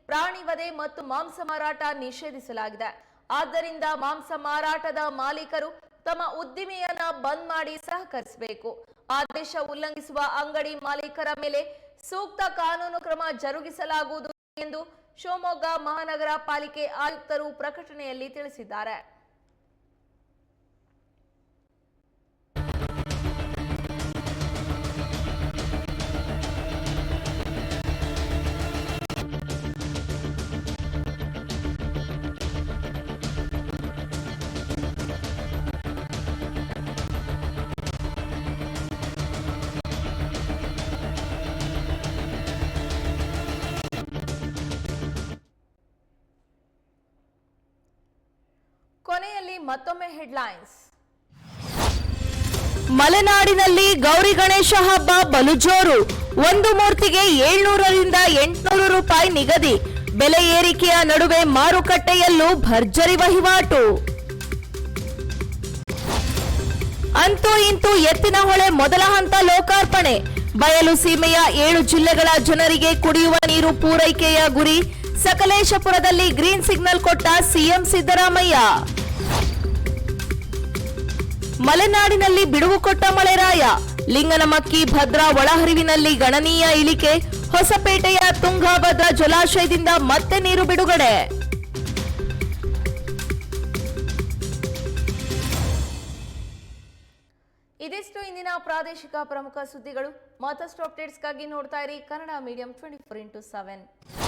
ಪ್ರಾಣಿ ವಧೆ ಮತ್ತು ಮಾಂಸ ಮಾರಾಟ ನಿಷೇಧಿಸಲಾಗಿದೆ. ಆದ್ದರಿಂದ ಮಾಂಸ ಮಾರಾಟದ ಮಾಲೀಕರು ತಮ್ಮ ಉದ್ದಿಮೆಯನ್ನ ಬಂದ್ ಮಾಡಿ ಸಹಕರಿಸಬೇಕು. ಆದೇಶ ಉಲ್ಲಂಘಿಸುವ ಅಂಗಡಿ ಮಾಲೀಕರ ಮೇಲೆ ಸೂಕ್ತ ಕಾನೂನು ಕ್ರಮ ಜರುಗಿಸಲಾಗುವುದು ಎಂದು ಶಿವಮೊಗ್ಗ ಮಹಾನಗರ ಪಾಲಿಕೆ ಆಯುಕ್ತರು ಪ್ರಕಟಣೆಯಲ್ಲಿ ತಿಳಿಸಿದ್ದಾರೆ. ಕೊನೆಯಲ್ಲಿ ಮತ್ತೊಮ್ಮೆ ಹೆಡ್ಲೈನ್ಸ್. ಮಲೆನಾಡಿನಲ್ಲಿ ಗೌರಿ ಗಣೇಶ ಹಬ್ಬ ಬಲು ಜೋರು. ಒಂದು ಮೂರ್ತಿಗೆ 700ರಿಂದ 800 ರೂಪಾಯಿ ನಿಗದಿ. ಬೆಲೆ ಏರಿಕೆಯ ನಡುವೆ ಮಾರುಕಟ್ಟೆಯಲ್ಲೂ ಭರ್ಜರಿ ವಹಿವಾಟು. ಅಂತೂ ಇಂತೂ ಎತ್ತಿನಹೊಳೆ ಮೊದಲ ಹಂತ ಲೋಕಾರ್ಪಣೆ. ಬಯಲು ಸೀಮೆಯ 7 ಜಿಲ್ಲೆಗಳ ಜನರಿಗೆ ಕುಡಿಯುವ ನೀರು ಪೂರೈಕೆಯ ಗುರಿ. ಸಕಲೇಶಪುರದಲ್ಲಿ ಗ್ರೀನ್ ಸಿಗ್ನಲ್ ಕೊಟ್ಟ ಸಿಎಂ ಸಿದ್ದರಾಮಯ್ಯ. ಮಲೆನಾಡಿನಲ್ಲಿ ಬಿಡುವು ಕೊಟ್ಟ ಮಳೆರಾಯ. ಲಿಂಗನಮಕ್ಕಿ ಭದ್ರಾ ಒಳಹರಿವಿನಲ್ಲಿ ಗಣನೀಯ ಇಳಿಕೆ. ಹೊಸಪೇಟೆಯ ತುಂಗಭದ್ರಾ ಜಲಾಶಯದಿಂದ ಮತ್ತೆ ನೀರು ಬಿಡುಗಡೆ. ಇದಿಷ್ಟು ಇಂದಿನ ಪ್ರಾದೇಶಿಕ ಪ್ರಮುಖ ಸುದ್ದಿಗಳು. ಮತ್ತಷ್ಟು ಅಪ್ಡೇಟ್ಸ್ಗಾಗಿ ನೋಡ್ತಾ ಇರಿ ಕನ್ನಡ ಮೀಡಿಯಂ 24x7.